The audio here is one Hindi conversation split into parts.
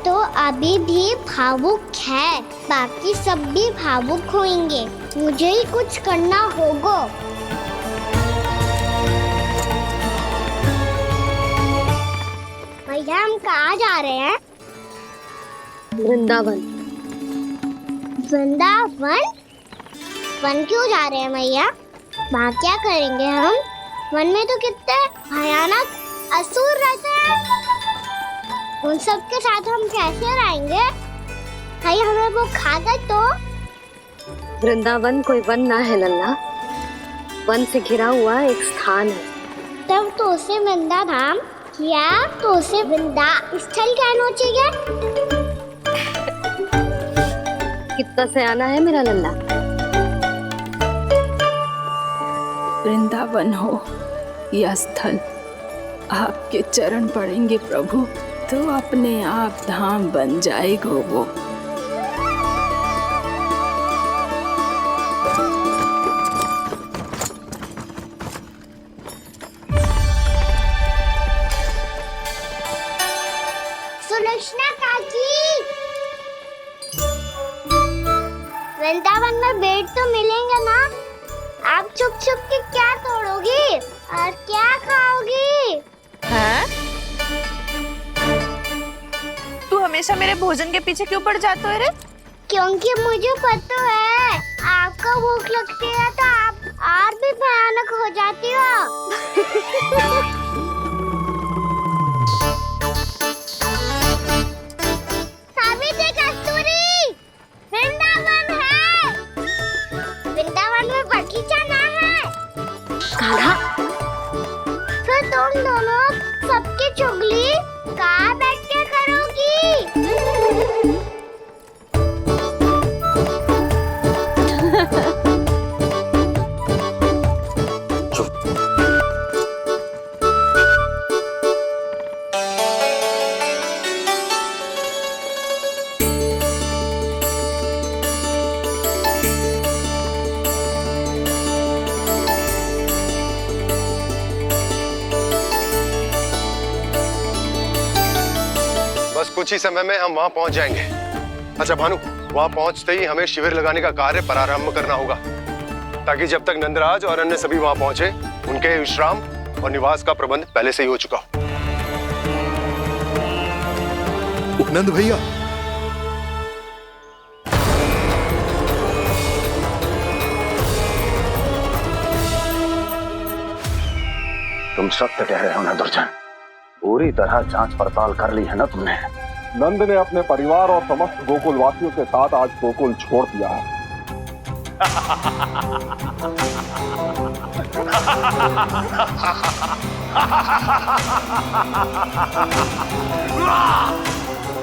तो अभी भी भावुक है, बाकी सब भी भावुक होंगे। मुझे ही कुछ करना होगा। भैया हम कहाँ जा रहे हैं? वृंदावन। वृंदावन? वन क्यों जा रहे हैं भैया? वहाँ क्या करेंगे हम? वन में तो कितने भयानक असुर रहते हैं। उन सब के साथ हम कैसे रहेंगे? कहीं हमें वो खा गए तो? वृंदावन कोई वन ना है लल्ला, वन से घिरा हुआ एक स्थान है। तब तो उसे वृंदा धाम या तो उसे वृंदा स्थल कहना चाहिए। कितना सयाना है मेरा लल्ला। वृंदावन हो या स्थल, आपके चरण पड़ेंगे प्रभु तो अपने आप धाम बन जाएगा वो। सुलक्षणा काकी, वृंदावन में बेट तो मिलेंगे ना? आप छुप छुप के क्या तोड़ोगी और क्या खाओगी? हाँ? तू हमेशा मेरे भोजन के पीछे क्यों पड़ जाता है रे? क्योंकि मुझे पता है आपको भूख लगती है तो आप और भी भयानक हो जाती हो। सावित्री, कस्तूरी, वृंदावन है। वृंदावन में बगीचा ना है। कान्हा, फिर तुम दोनों सबकी चुगली कहाँ बैठ के करोगी? बस कुछ ही समय में हम वहां पहुंच जाएंगे। अच्छा भानु, वहां पहुंचते ही हमें शिविर लगाने का कार्य प्रारंभ करना होगा, ताकि जब तक नंदराज और अन्य सभी वहां पहुंचे उनके विश्राम और निवास का प्रबंध पहले से ही हो चुका हो। नंद भैया, तुम सत्य कह रहे हो ना दुर्जन? पूरी तरह जांच पड़ताल कर ली है ना तुमने? नंद ने अपने परिवार और समस्त गोकुल वासियों के साथ आज गोकुल छोड़ दिया है।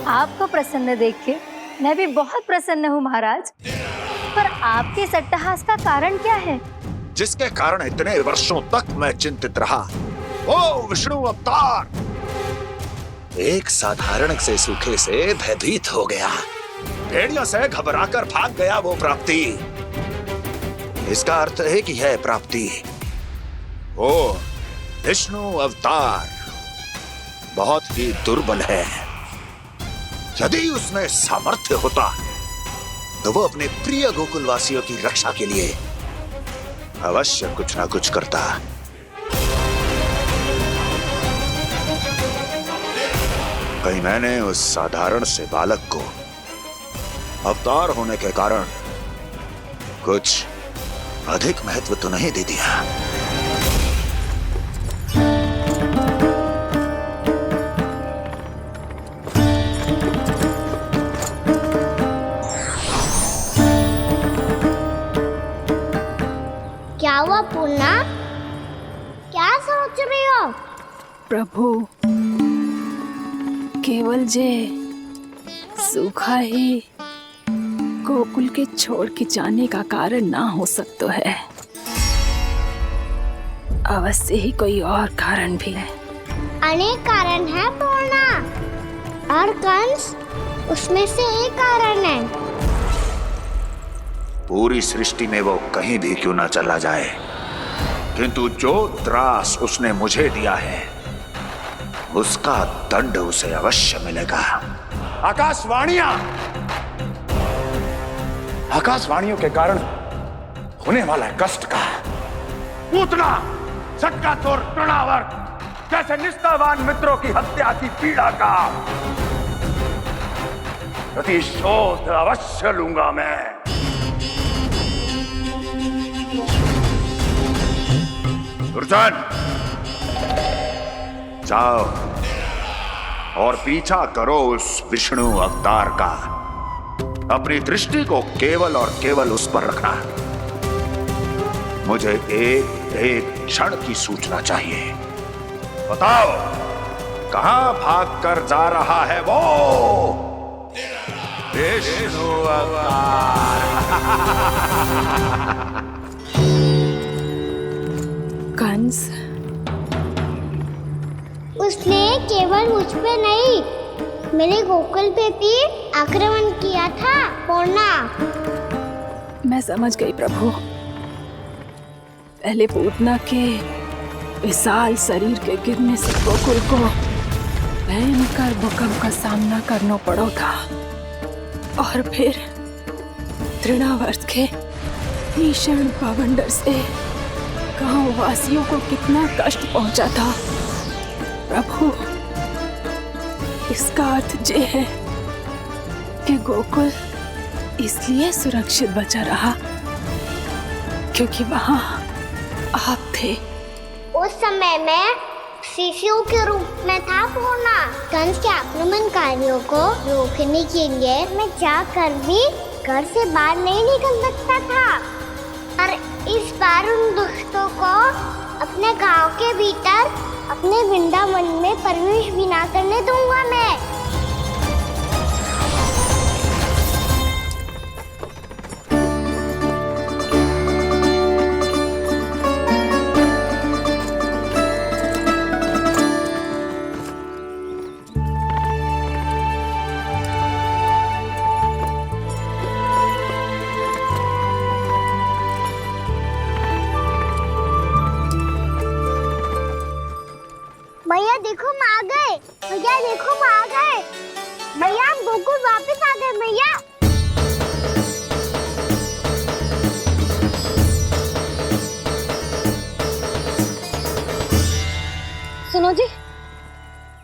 आपको प्रसन्न देख के मैं भी बहुत प्रसन्न हूँ महाराज। पर आपके इस अट्टहास का कारण क्या है? जिसके कारण इतने वर्षों तक मैं चिंतित रहा, ओ विष्णु अवतार, एक साधारण से सूखे से भयभीत हो गया, भेड़ियों से घबराकर भाग गया वो प्राप्ति। इसका अर्थ है कि यह प्राप्ति ओ विष्णु अवतार बहुत ही दुर्बल है। यदि उसमें सामर्थ्य होता तो वो अपने प्रिय गोकुलवासियों की रक्षा के लिए अवश्य कुछ ना कुछ करता। कहीं मैंने उस साधारण से बालक को अवतार होने के कारण कुछ अधिक महत्व तो नहीं दे दिया? क्या हुआ पूर्णा? क्या सोच रही हो? प्रभु, केवल जे सूखा ही गोकुल के छोड़ के जाने का कारण ना हो सकता है, अवश्य ही कोई और कारण भी है। अनेक कारण है पूर्णा, और कंस उसमें से एक कारण है। पूरी सृष्टि में वो कहीं भी क्यों ना चला जाए, किंतु जो त्रास उसने मुझे दिया है उसका दंड उसे अवश्य मिलेगा। आकाशवाणियों के कारण होने वाला है कष्ट का। पूतना, सटका चोर तृणावर्त जैसे निष्ठावान मित्रों की हत्या की पीड़ा का प्रतिशोध अवश्य लूंगा मैं। दुर्जन, जाओ और पीछा करो उस विष्णु अवतार का। अपनी दृष्टि को केवल और केवल उस पर रखना। मुझे एक एक क्षण की सूचना चाहिए। बताओ, कहां भागकर जा रहा है वो विष्णु अवतार? कंस, उसने केवल मुझ पे नहीं, मेरे गोकुल पे भी आक्रमण किया था पूर्णा। मैं समझ गई प्रभु। पहले पूतना के विशाल शरीर के गिरने से गोकुल को भयंकर भूकंप का सामना करना पड़ा था, और फिर तृणावर्त के भीषण पावंडर से गांव वासियों को कितना कष्ट पहुंचा था। प्रभु, इसका अर्थ ये है कि गोकुल इसलिए सुरक्षित बचा रहा क्योंकि वहां आप थे। उस समय मैं शिशु के रूप में था पूर्णा। कंस के आक्रमणकारियों को रोकने के लिए मैं जाकर भी घर से बाहर नहीं निकल सकता था, और इस बार उन दुष्टों को अपने गांव के भीतर, अपने वृंदावन में प्रवेश भी ना करने दूंगा मैं। भैया देखो हम आ गए, भैया देखो हम आ गए, भैया हम गोकुल वापस आ गए भैया। सुनो जी,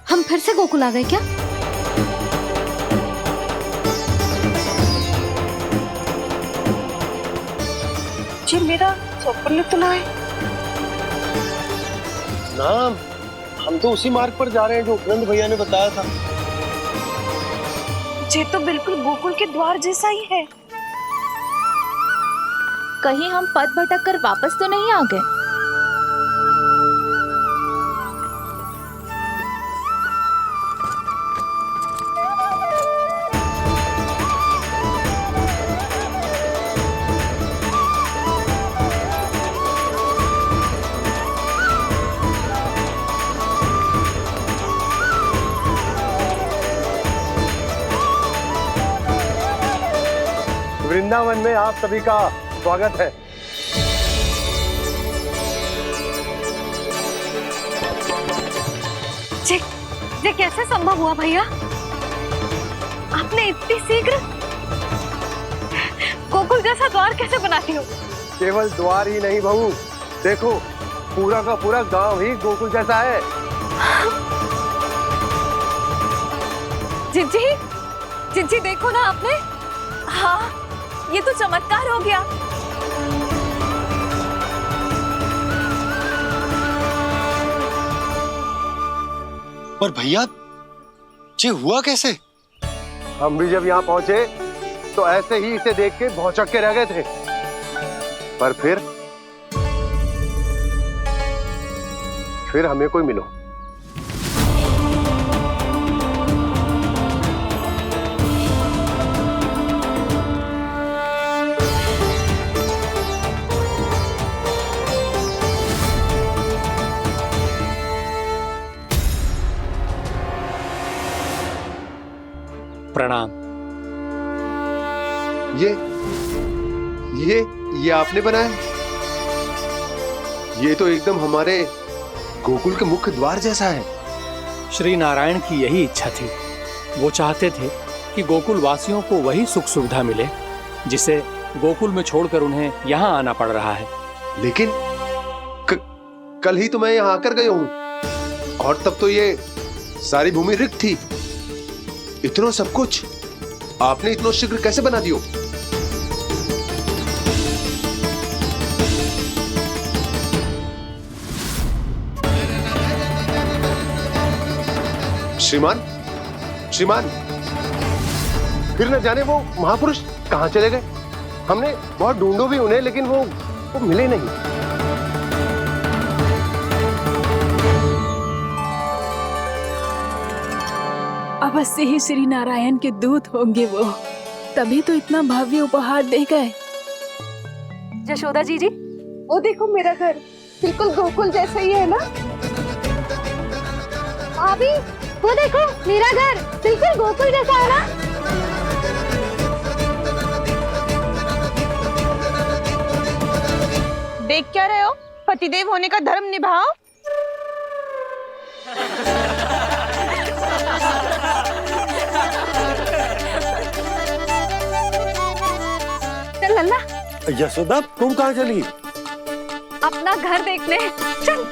हम फिर से गोकुल आ गए क्या? जी मेरा चप्पल तो ना है। नाम, हम तो उसी मार्ग पर जा रहे हैं जो उपनंद भैया ने बताया था। ये तो बिल्कुल गोकुल के द्वार जैसा ही है। कहीं हम पथ भटक कर वापस तो नहीं आ गए? वृंदावन में आप सभी का स्वागत है। ये कैसे संभव हुआ भैया? आपने इतनी शीघ्र गोकुल जैसा द्वार कैसे बना दिया? केवल द्वार ही नहीं बहू, देखो पूरा का पूरा गांव ही गोकुल जैसा है। जिज्जी देखो ना आपने। हाँ, ये तो चमत्कार हो गया। पर भैया, ये हुआ कैसे? हम भी जब यहाँ पहुंचे तो ऐसे ही इसे देख के भौचक के रह गए थे, पर फिर हमें कोई मिलो। प्रणाम। ये आपने बनाया? ये तो एकदम हमारे गोकुल के मुख्य द्वार जैसा है। श्री नारायण की यही इच्छा थी। वो चाहते थे ताकि गोकुल वासियों को वही सुख सुविधा मिले जिसे गोकुल में छोड़कर उन्हें यहाँ आना पड़ रहा है। लेकिन कल ही तो मैं यहाँ आकर गया हूँ और तब तो ये सारी भूमि रिक्त थी। इतना सब कुछ आपने इतना शीघ्र कैसे बना दियो? श्रीमान, श्रीमान, फिर न जाने वो महापुरुष कहां चले गए। हमने बहुत ढूंढो भी उन्हें, लेकिन वो मिले नहीं। अवश्य ही श्री नारायण के दूत होंगे वो, तभी तो इतना भव्य उपहार दे गए। यशोदा जी, वो देखो मेरा घर बिल्कुल गोकुल जैसा ही है ना। भाभी, वो देखो मेरा घर बिल्कुल गोकुल जैसा है ना। देख क्या रहे हो? पतिदेव होने का धर्म निभाओ। चल लल्ला, यशोदा, तुम कहाँ चली? अपना घर देखने चल।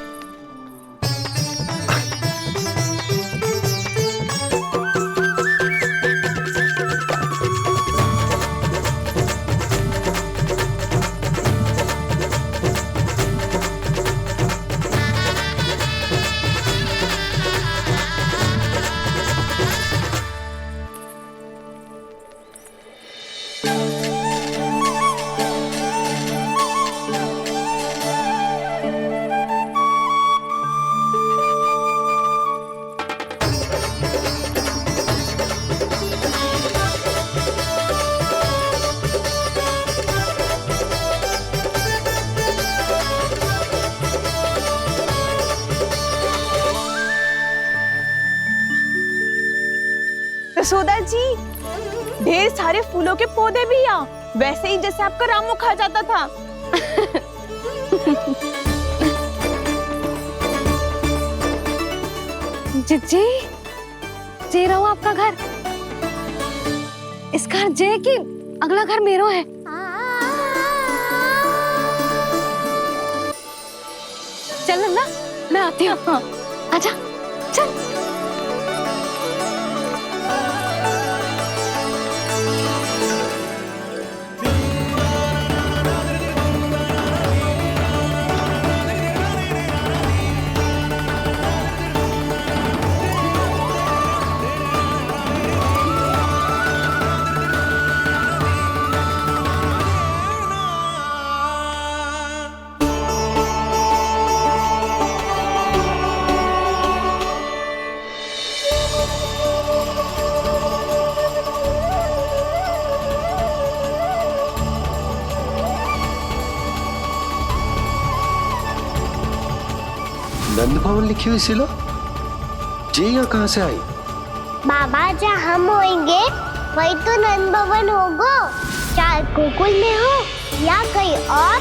यशोदा जी, ढेर सारे फूलों के पौधे भी यहाँ, वैसे ही जैसे आपका रामू खा जाता था। जिज्जी, जे रहो आपका घर। इस घर जे कि अगला घर मेरो है। चल लल्ला, मैं आती हूँ। आजा, चल। नंद भवन लिखी हुई सिलो, जी यहाँ कहाँ से आई? बाबा, जहाँ हम होंगे वही तो नंद भवन होगा। चाहे गोकुल में हो या कहीं और।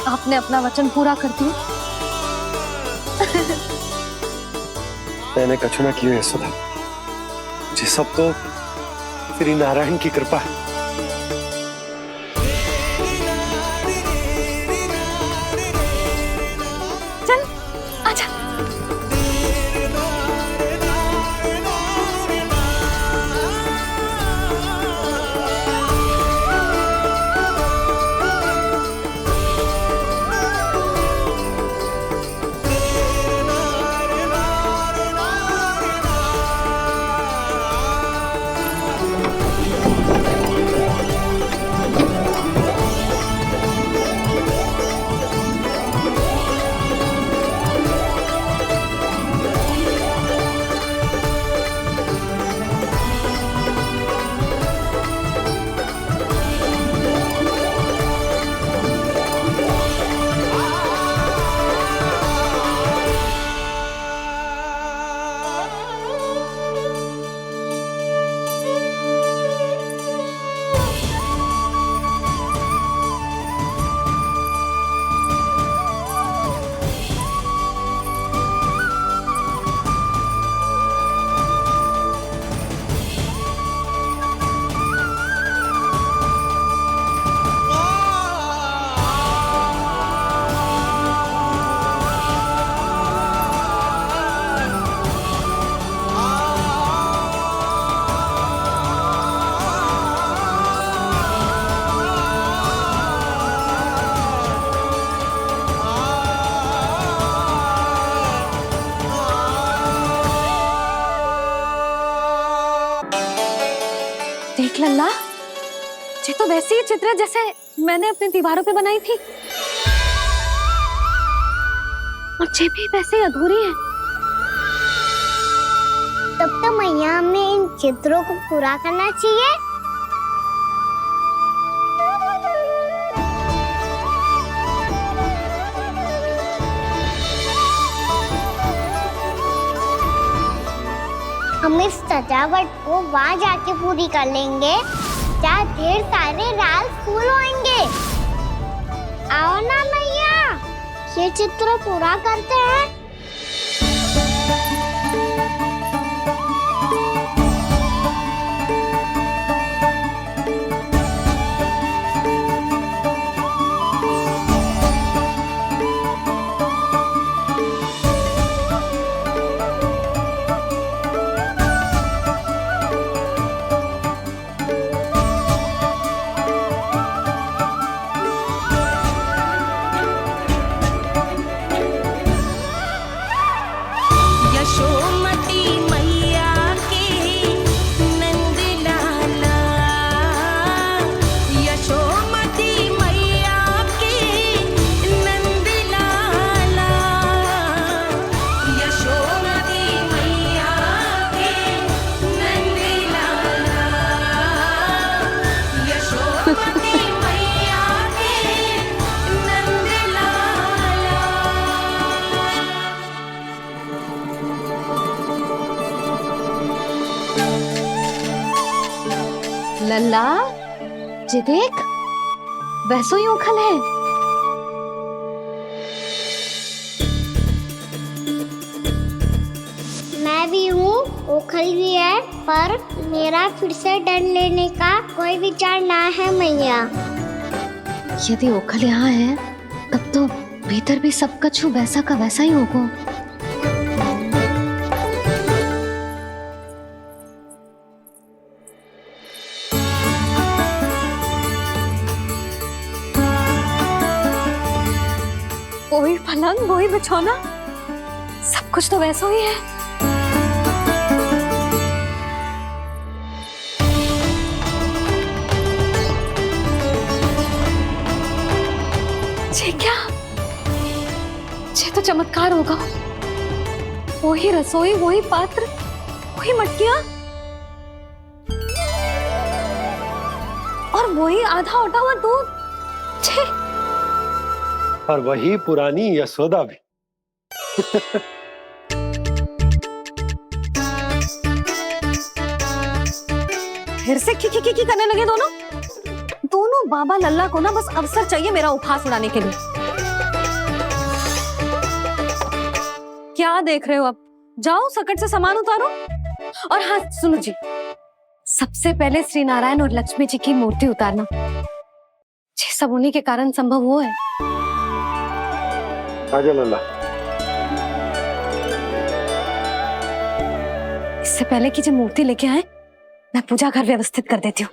आपने अपना वचन पूरा कर दिया। मैंने कछु ना किया यशोदा, जी सब तो श्री नारायण की कृपा है। चल, आजा। देख लल्ला, ये तो वैसी ही चित्र है जैसे मैंने अपनी दीवारों पे बनाई थी, और ये भी वैसे ही अधूरी है। तब तो मैया हमें इन चित्रों को पूरा करना चाहिए। हम इस सजावट को वहाँ जाके पूरी कर लेंगे जहाँ ढेर सारे लाल फूल होंगे। आओ ना मैया, ये चित्र पूरा करते हैं। लल्ला, जी देख, वैसो ही उखल है। मैं भी हूँ, ओखल भी है, पर मेरा फिर से डर लेने का कोई विचार ना है मैया। यदि ओखल यहाँ है, तब तो भीतर भी सब कछु वैसा का वैसा ही होगा। वही पलंग, वही बिछौना, सब कुछ तो वैसा ही है। ये क्या? ये तो चमत्कार होगा। वही रसोई, वही पात्र, वही मटकियां, और वही आधा उठा हुआ दूध। और वही पुरानी यशोदा भी। फिर से की करने लगे दोनों बाबा लल्ला को ना बस अवसर चाहिए मेरा उपहास उड़ाने के लिए। क्या देख रहे हो? अब जाओ सकट से सामान उतारो। और हाँ सुनो जी, सबसे पहले श्री नारायण और लक्ष्मी जी की मूर्ति उतारना। ये सब उन्हीं के कारण संभव हुआ है। आजा लल्ला। इससे पहले कि जो मूर्ति लेके आए, मैं पूजा घर व्यवस्थित कर देती हूँ।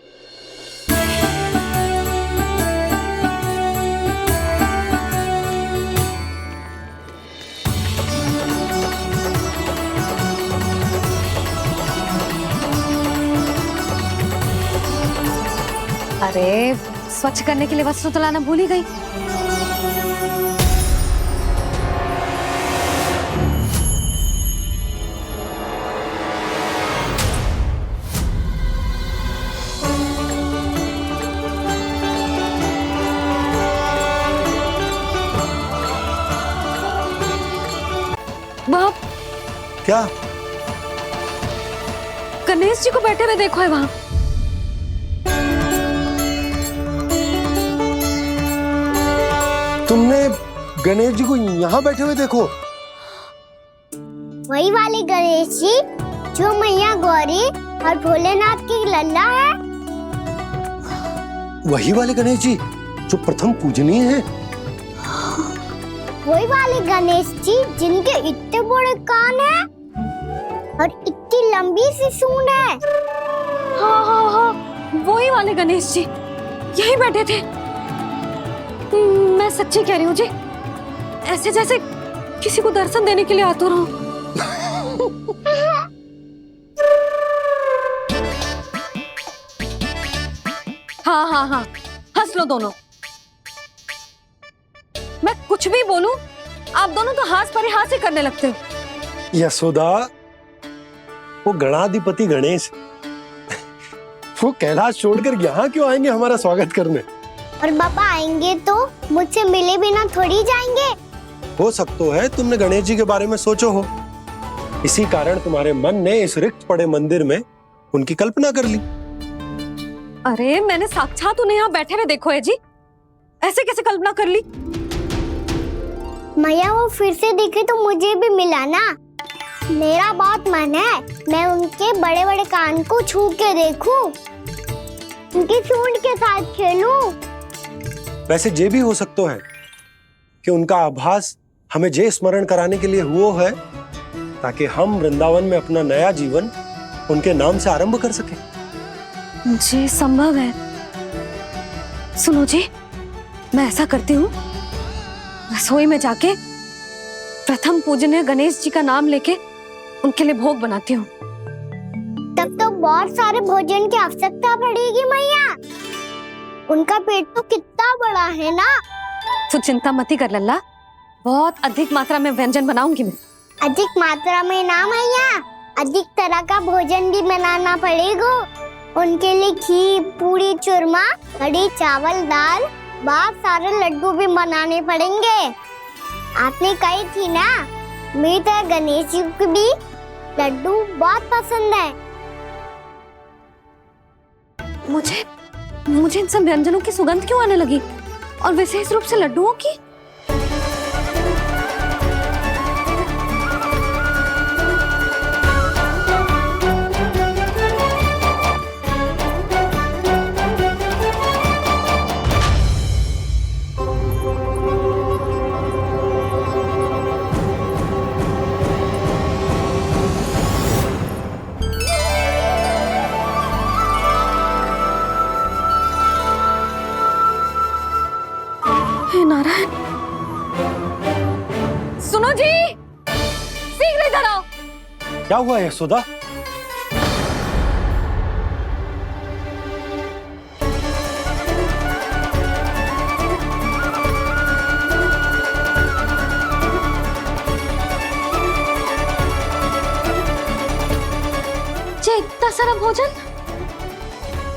अरे स्वच्छ करने के लिए वस्त्र तो लाना भूल ही गई। बाप, क्या? गणेश जी को बैठे हुए देखो है वहां। तुमने गणेश जी को यहाँ बैठे हुए देखो? वही वाले गणेश जी जो मैया गौरी और भोलेनाथ की लल्ला है। वही वाले गणेश जी जो प्रथम पूजनीय है। वही वाले गणेश जी जिनके इतने बड़े कान हैं और इतनी लंबी सी सूंड है। हाँ हाँ हाँ, वही वाले गणेश जी यही बैठे थे। मैं सच्ची कह रही हूँ जी, ऐसे जैसे किसी को दर्शन देने के लिए आतुर हूँ। हाँ हाँ हाँ, हंस लो दोनों। मैं कुछ भी बोलूं, आप दोनों तो हाथ परिहास ही करने लगते हो। यशोदा, वो गणाधिपति गणेश वो कैलाश छोड़कर यहाँ क्यों आएंगे हमारा स्वागत करने? और पापा आएंगे तो मुझसे मिले बिना थोड़ी जाएंगे। हो सकता है तुमने गणेश जी के बारे में सोचो हो, इसी कारण तुम्हारे मन ने इस रिक्त पड़े मंदिर में उनकी कल्पना कर ली। अरे मैंने साक्षात उन्हें यहाँ बैठे हुए देखो है जी, ऐसे कैसे कल्पना कर ली? मैया वो फिर से दिखे तो मुझे भी मिला ना। मेरा बहुत मन है मैं उनके बड़े बड़े कान को छू के देखूं, उनकी सूंड के साथ खेलूं। वैसे ये भी हो सकता है कि उनका आभास हमें जे स्मरण कराने के लिए हुआ है ताकि हम वृंदावन में अपना नया जीवन उनके नाम से आरंभ कर सकें। जी संभव है। सुनो जी, मैं ऐसा करती हूँ, रसोई में जाके प्रथम पूजनीय गणेश जी का नाम लेके उनके लिए भोग बनाती हूँ। तब तो बहुत सारे भोजन की आवश्यकता पड़ेगी मैया, उनका पेट तो कितना बड़ा है ना। तो चिंता मत ही कर लल्ला, बहुत अधिक मात्रा में व्यंजन बनाऊंगी मैं। अधिक मात्रा में ना मैया, अधिक तरह का भोजन भी बनाना पड़ेगा। उनके लिए खीर, पूरी, चूरमा, कढ़ी, चावल, दाल, बहुत सारे लड्डू भी बनाने पड़ेंगे। आपने कही थी ना, मेरी तरह गणेश जी को भी लड्डू बहुत पसंद है। मुझे इन सब व्यंजनों की सुगंध क्यों आने लगी, और विशेष रूप से लड्डुओं की? नारायण, सुनो जी, शीघ्र इधर आओ। क्या हुआ यशोदा? जे इतना सारा भोजन,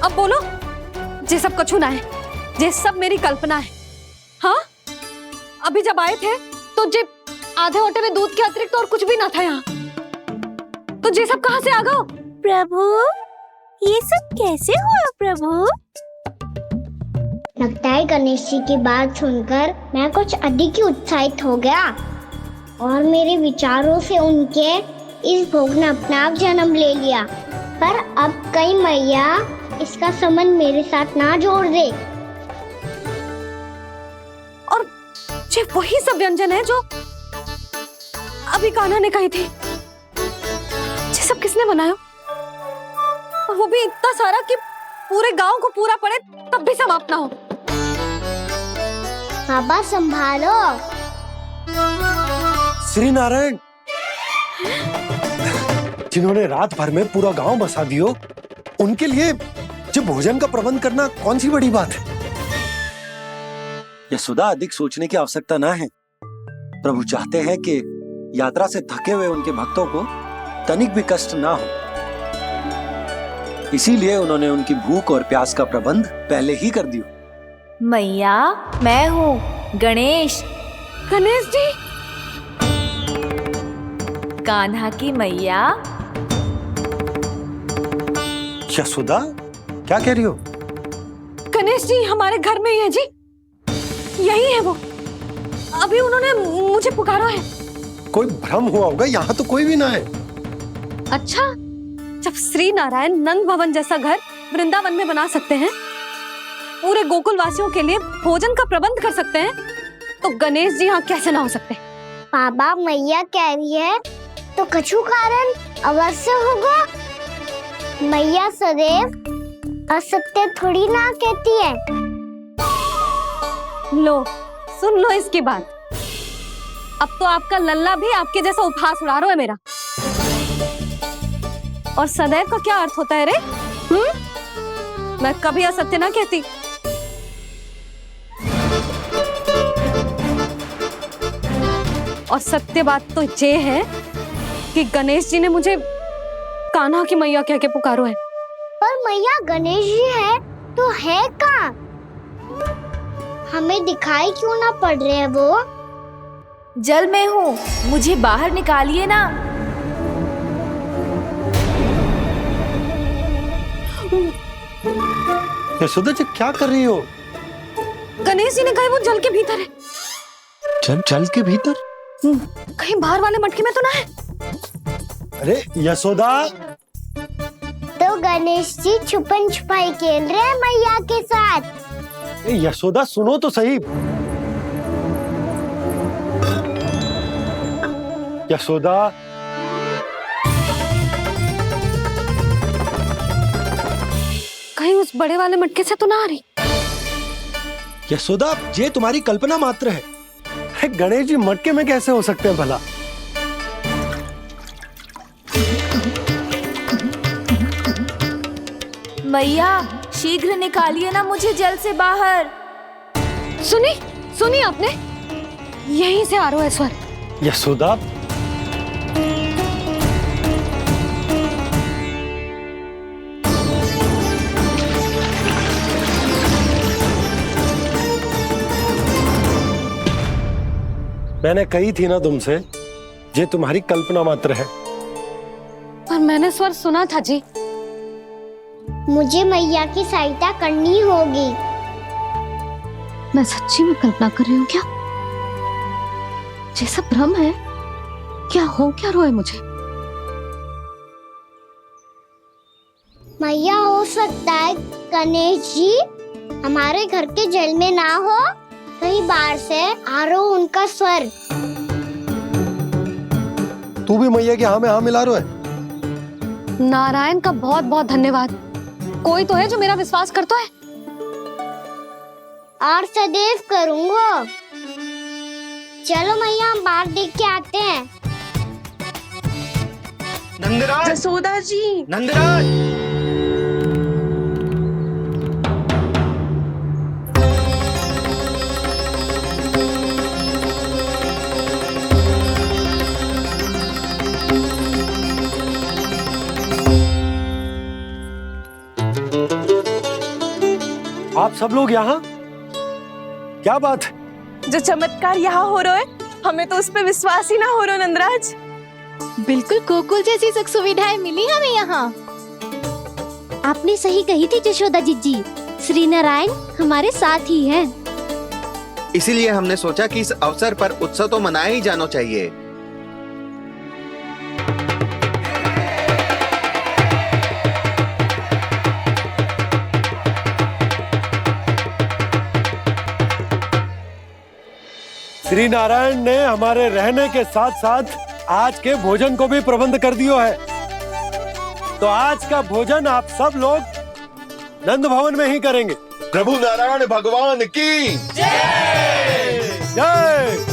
अब बोलो, जे सब कछु ना है, जे सब मेरी कल्पना है। हाँ, अभी जब आए थे तो जे आधे ओटे में दूध के अतिरिक्त और कुछ भी ना था यहाँ, तो जे सब कहाँ से आ गए? प्रभु, ये सब कैसे हुआ प्रभु? लगता है गणेश जी की बात सुनकर मैं कुछ अधिक ही उत्साहित हो गया और मेरे विचारों से उनके इस भोग ने अपना आप जन्म ले लिया। पर अब कहीं मैया इसका संबंध मेरे साथ ना जोड़ दे। ये वही सब व्यंजन है जो अभी कान्हा ने कही थी। ये सब किसने बनाया? और वो भी इतना सारा कि पूरे गांव को पूरा पड़े तब भी समाप्त ना हो। बाबा संभालो। श्री नारायण, जिन्होंने रात भर में पूरा गांव बसा दियो, उनके लिए जो भोजन का प्रबंध करना कौन सी बड़ी बात है? यशोदा, अधिक सोचने की आवश्यकता ना है। प्रभु चाहते हैं कि यात्रा से थके हुए उनके भक्तों को तनिक भी कष्ट ना हो, इसीलिए उन्होंने उनकी भूख और प्यास का प्रबंध पहले ही कर दिया। मैया, मैं हूँ गणेश। गणेश जी, कान्हा की मैया। यशोदा, क्या कह रही हो? गणेश जी हमारे घर में ही है जी, यही है वो। अभी उन्होंने मुझे पुकारा है। कोई भ्रम हुआ होगा, यहाँ तो कोई भी ना है। अच्छा, जब श्री नारायण नंद भवन जैसा घर वृंदावन में बना सकते हैं, पूरे गोकुल वासियों के लिए भोजन का प्रबंध कर सकते हैं, तो गणेश जी यहाँ कैसे ना हो सकते? बाबा, मैया कह रही है तो कछु कारण अवश्य होगा। मैया सदैव असत्य थोड़ी ना कहती है। लो, सुन लो इसकी बात। अब तो आपका लल्ला भी आपके जैसा उपहास उड़ा रहा है मेरा। और सदैव का क्या अर्थ होता है रे? मैं कभी असत्य ना कहती। और सत्य बात तो ये है कि गणेश जी ने मुझे कान्हा की मैया कह के पुकारो है। पर मैया गणेश जी है तो है कहाँ? हमें दिखाई क्यों ना पड़ रहे हैं वो? जल में हूँ, मुझे बाहर निकालिए ना। यशोदा जी क्या कर रही हो? गणेश जी ने कहा वो जल के भीतर है। जल के भीतर? कहीं बाहर वाले मटके में तो ना है? अरे यशोदा! तो गणेश जी छुपन छुपाई खेल रहे हैं मैया के साथ। यशोदा सुनो तो सही। यशोदा, कहीं उस बड़े वाले मटके से तो ना आ रही? यशोदा ये तुम्हारी कल्पना मात्र है। गणेश जी मटके में कैसे हो सकते हैं भला? मैया शीघ्र निकालिए ना मुझे जल से बाहर। सुनी आपने? यहीं से आ रहा है स्वर। यशोदा, मैंने कही थी ना तुमसे, ये तुम्हारी कल्पना मात्र है। पर मैंने स्वर सुना था जी। मुझे मैया की सहायता करनी होगी। मैं सच्ची में कल्पना कर रही हूँ क्या? ये सब भ्रम है क्या? हो क्या रहा है मुझे? मैया हो सकता है गणेश जी हमारे घर के जल में ना हो, कहीं बाहर से आ रहा हो उनका स्वर। तू भी मैया के हाँ में हाँ मिला रहा है। नारायण का बहुत बहुत धन्यवाद। कोई तो है जो मेरा विश्वास करता है। और सदैव करूंगा। चलो मैया हम बाहर देख के आते हैं। नंदराज! जसोदा जी! नंदराज! आप सब लोग यहाँ? क्या बात है? जो चमत्कार यहाँ हो रहा है, हमें तो उस पे विश्वास ही ना हो रहा नंदराज। बिल्कुल गोकुल जैसी सुख सुविधाएं मिली हमें यहाँ। आपने सही कही थी जशोदा जी, श्री नारायण हमारे साथ ही हैं। इसीलिए हमने सोचा कि इस अवसर पर उत्सव तो मनाया ही जाना चाहिए। श्री नारायण ने हमारे रहने के साथ साथ आज के भोजन को भी प्रबंध कर दियो है। तो आज का भोजन आप सब लोग नंद भवन में ही करेंगे। प्रभु नारायण भगवान की जय जय।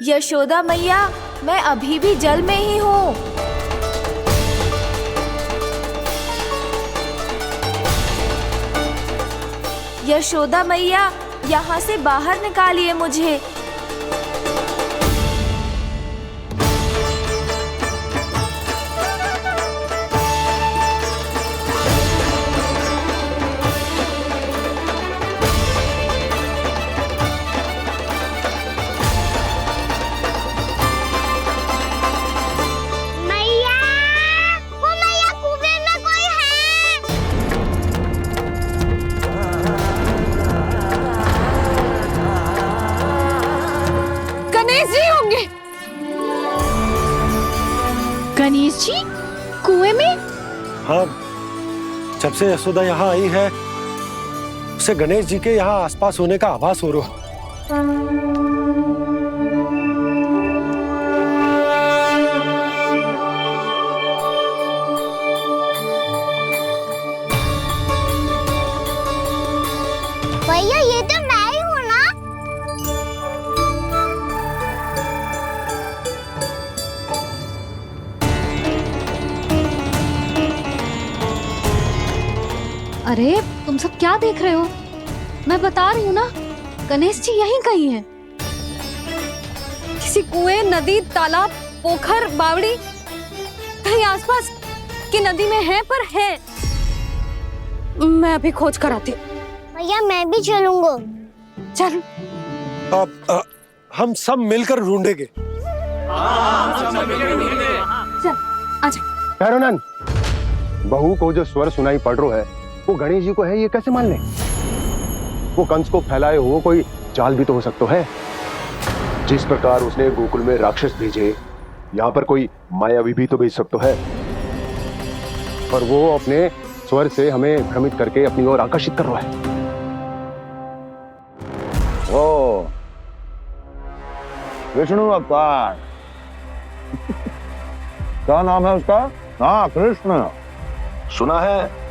यशोदा मैया, मैं अभी भी जल में ही हूँ। यशोदा मैया, यहाँ से बाहर निकालिए मुझे। गणेश जी होंगे। गणेश जी कुएं में? हाँ, जब से यशोदा यहाँ आई है उसे गणेश जी के यहाँ आसपास होने का आभास हो रहा। भैया ये तो मैं ही हूँ ना। अरे तुम सब क्या देख रहे हो? मैं बता रही हूँ ना, गणेश जी यहीं कहीं हैं। किसी कुएं, नदी, तालाब, पोखर, बावड़ी कहीं आसपास की नदी में है, पर है। मैं अभी खोज कर आती हूँ। भैया मैं भी चलूंगा। चल। अब हम सब मिलकर ढूंढेंगे। चल आजा। भैरवनंद, बहू को जो स्वर सुनाई पड़ रहा है वो गणेश जी को है, ये कैसे मान ले? वो कंस को फैलाए हुए कोई जाल भी तो हो सकता है। जिस प्रकार उसने गोकुल में राक्षस भेजे, यहाँ पर कोई मायावी भी तो भेज सकता है। और वो अपने स्वर से हमें भ्रमित करके अपनी ओर आकर्षित कर रहा है। ओ विष्णु अवतार। क्या नाम है उसका? हाँ, कृष्ण। सुना है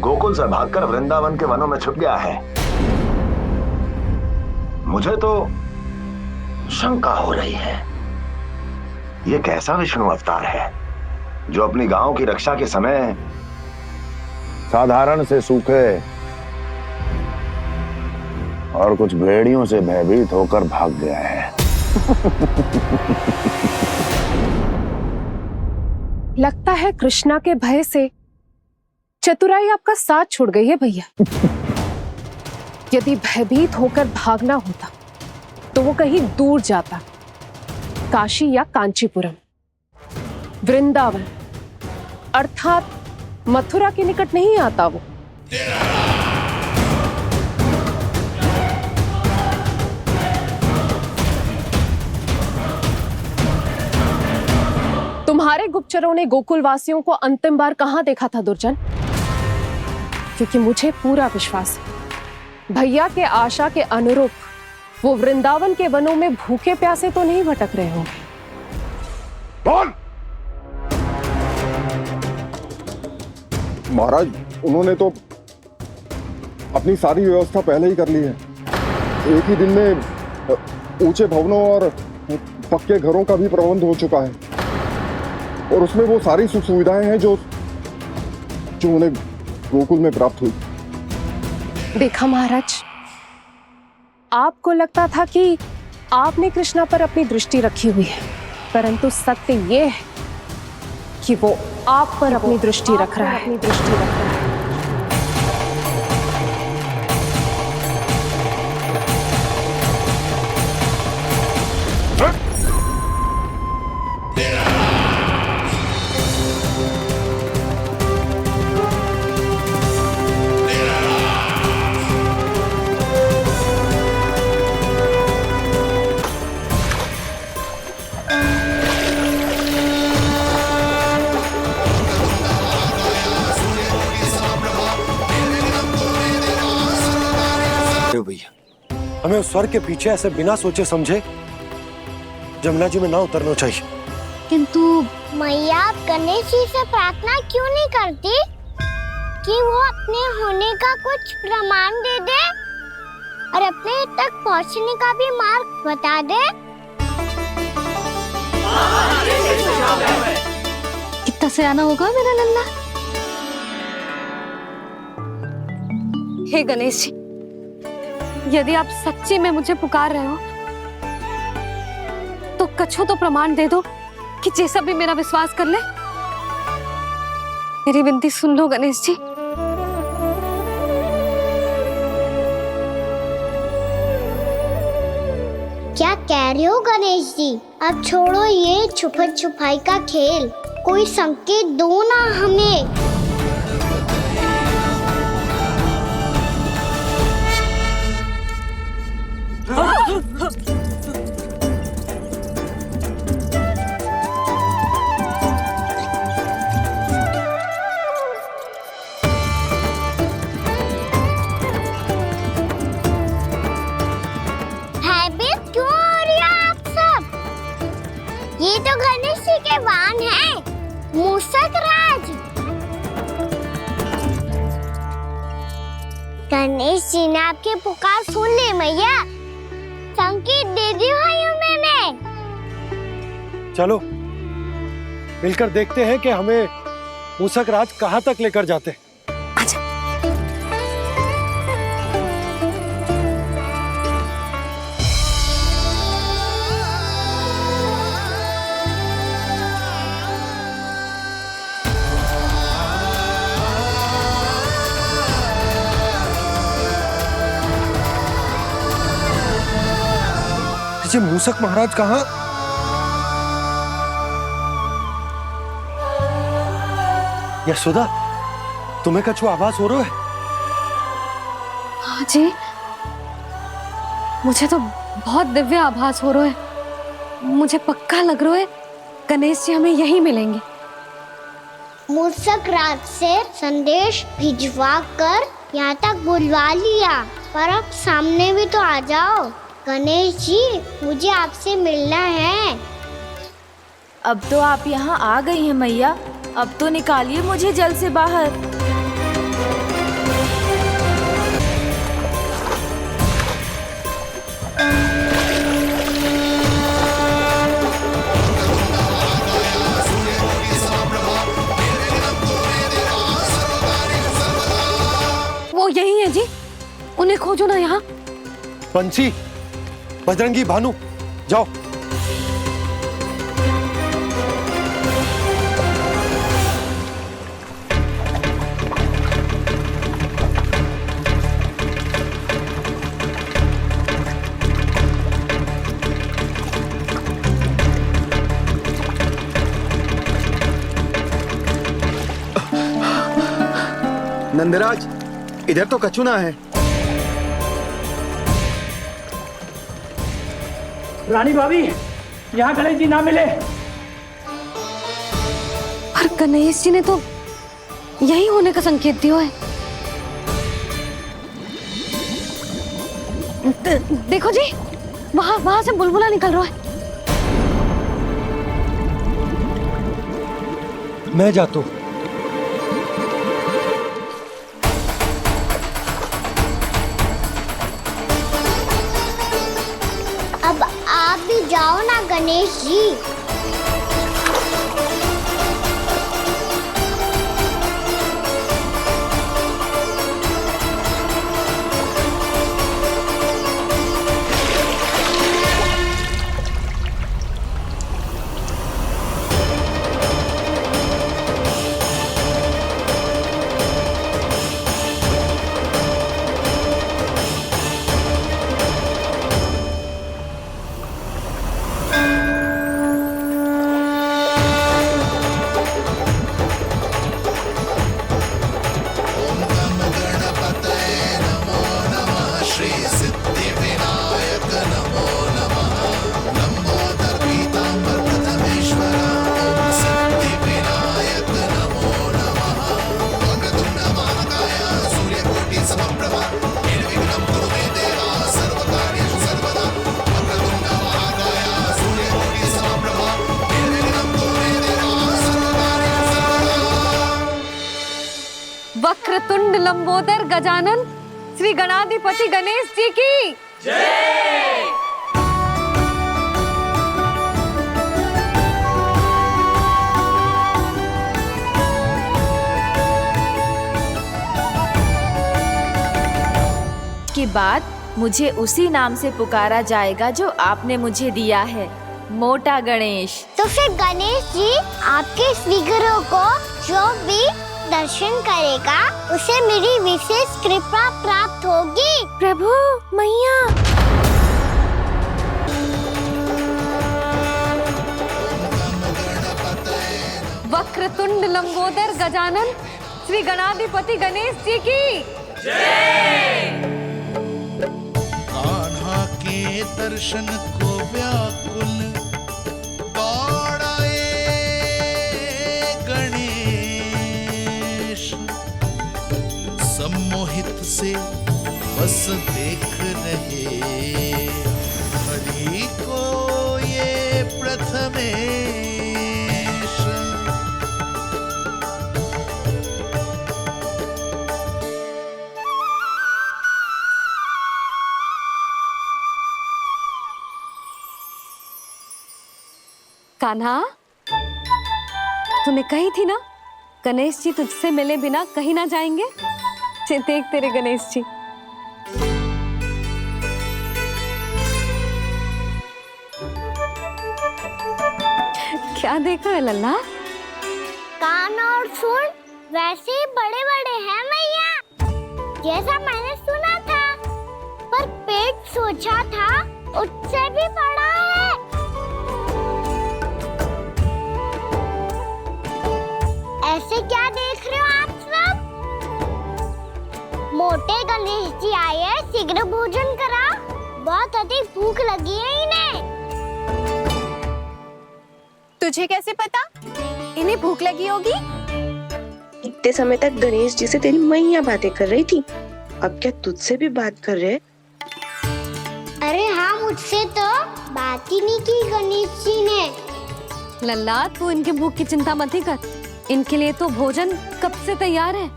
गोकुल से भागकर वृंदावन के वनों में छुप गया है। मुझे तो शंका हो रही है, ये कैसा विष्णु अवतार है जो अपनी गांव की रक्षा के समय साधारण से सूखे और कुछ भेड़ियों से भयभीत होकर भाग गया है। लगता है कृष्णा के भय से चतुराई आपका साथ छोड़ गई है भैया। यदि भयभीत होकर भागना होता तो वो कहीं दूर जाता, काशी या कांचीपुरम, वृंदावन अर्थात मथुरा के निकट नहीं आता वो। तुम्हारे गुप्तचरों ने गोकुल वासियों को अंतिम बार कहां देखा था दुर्जन? क्योंकि मुझे पूरा विश्वास है भैया के आशा के अनुरूप वो वृंदावन के वनों में भूखे प्यासे तो नहीं भटक रहे होंगे। कौन? महाराज, उन्होंने तो अपनी सारी व्यवस्था पहले ही कर ली है। एक ही दिन में ऊंचे भवनों और पक्के घरों का भी प्रबंध हो चुका है, और उसमें वो सारी सुख सुविधाएं हैं जो उन्हें गोकुल में प्राप्त हुई। देखा महाराज, आपको लगता था कि आपने कृष्णा पर अपनी दृष्टि रखी हुई है, परंतु सत्य ये है कि वो आप पर अपनी दृष्टि रख रहा है। भैया, हमें उस स्वर के पीछे ऐसे बिना सोचे समझे जमुना जी में ना उतरना चाहिए। किंतु मैया, आप गणेश जी से प्रार्थना क्यों नहीं करती कि वो अपने होने का कुछ प्रमाण दे दे और अपने तक पहुंचने का भी मार्ग बता दे? कितना सयाना होगा मेरा लल्ला। हे गणेश जी, यदि आप सच्ची में मुझे पुकार रहे हो तो कछु तो प्रमाण दे दो कि जैसा भी मेरा विश्वास कर ले। मेरी विनती सुन लो गणेश जी। क्या कह रहे हो गणेश जी? अब छोड़ो ये छुपन छुपाई का खेल, कोई संकेत दो ना हमें। हैबिट क्यों हो रही है आप सब? ये तो गणेश जी के वाहन हैं, मूषक राज। गणेश जी ने आपकी पुकार सुन ली मैया, संकेत दे दी भाइयों मैंने। चलो मिलकर देखते हैं कि हमें मूषक राज कहाँ तक लेकर जाते हैं। जी मूषक महाराज कहाँ? यशोदा, तुम्हें कछु आभास हो रहा है? हाँ जी, मुझे तो बहुत दिव्य आभास हो रहा है। मुझे पक्का लग रहा है गणेश जी हमें यहीं मिलेंगे। मूषक राज से संदेश भिजवा कर यहाँ तक बुलवा लिया, पर अब सामने भी तो आ जाओ। गणेश जी, मुझे आपसे मिलना है। अब तो आप यहाँ आ गई हैं मैया, अब तो निकालिए मुझे जल से बाहर। वो यही है जी, उन्हें खोजो ना यहाँ। बंसी, बजरंगी, भानु, जाओ। नंदराज, इधर तो कछुना है। रानी भाभी, यहाँ गणेश जी ना मिले। पर गणेश जी ने तो यही होने का संकेत दिया है। देखो जी, वहां से बुलबुला निकल रहा है। मैं जाता हूँ। अब आप भी जाओ ना गणेश जी। वक्रतुंड लंबोदर गजानन श्री गणाधिपति गणेश जी की जय। के बाद मुझे उसी नाम से पुकारा जाएगा जो आपने मुझे दिया है, मोटा गणेश। तो फिर गणेश जी आपके इस विग्रह को जो भी दर्शन करेगा उसे मेरी विशेष कृपा प्राप्त होगी। प्रभु, मैया। वक्रतुंड लंबोदर गजानन श्री गणाधिपति गणेश जी की जय। कान्हा की दर्शन को व्याकुल दौड़ाए गणेश। सम्मोहित से बस देख रहे हरि को ये प्रथमेश। कान्हा, तूने कही थी ना गणेश जी तुझसे मिले बिना कहीं ना जाएंगे। देख तेरे गणेश जी। क्या देखा है लल्ला? कान और सुन वैसे ही बड़े बड़े हैं मैया, जैसा मैंने सुना था। पर पेट सोचा था उससे भी बड़ा है। ऐसे क्या देख रहे हो आप सब? मोटे गणेश जी आए हैं, शीघ्र भोजन करा, बहुत अधिक भूख लगी है इन्हें। तुझे कैसे पता इन्हें भूख लगी होगी? इतने समय तक गणेश जी से तेरी मैया बातें कर रही थी, अब क्या तुझसे भी बात कर रहे? अरे हाँ, मुझसे तो बात ही नहीं की गणेश जी ने। लल्ला, तू इनके भूख की चिंता मत ही कर, इनके लिए तो भोजन कब से तैयार है।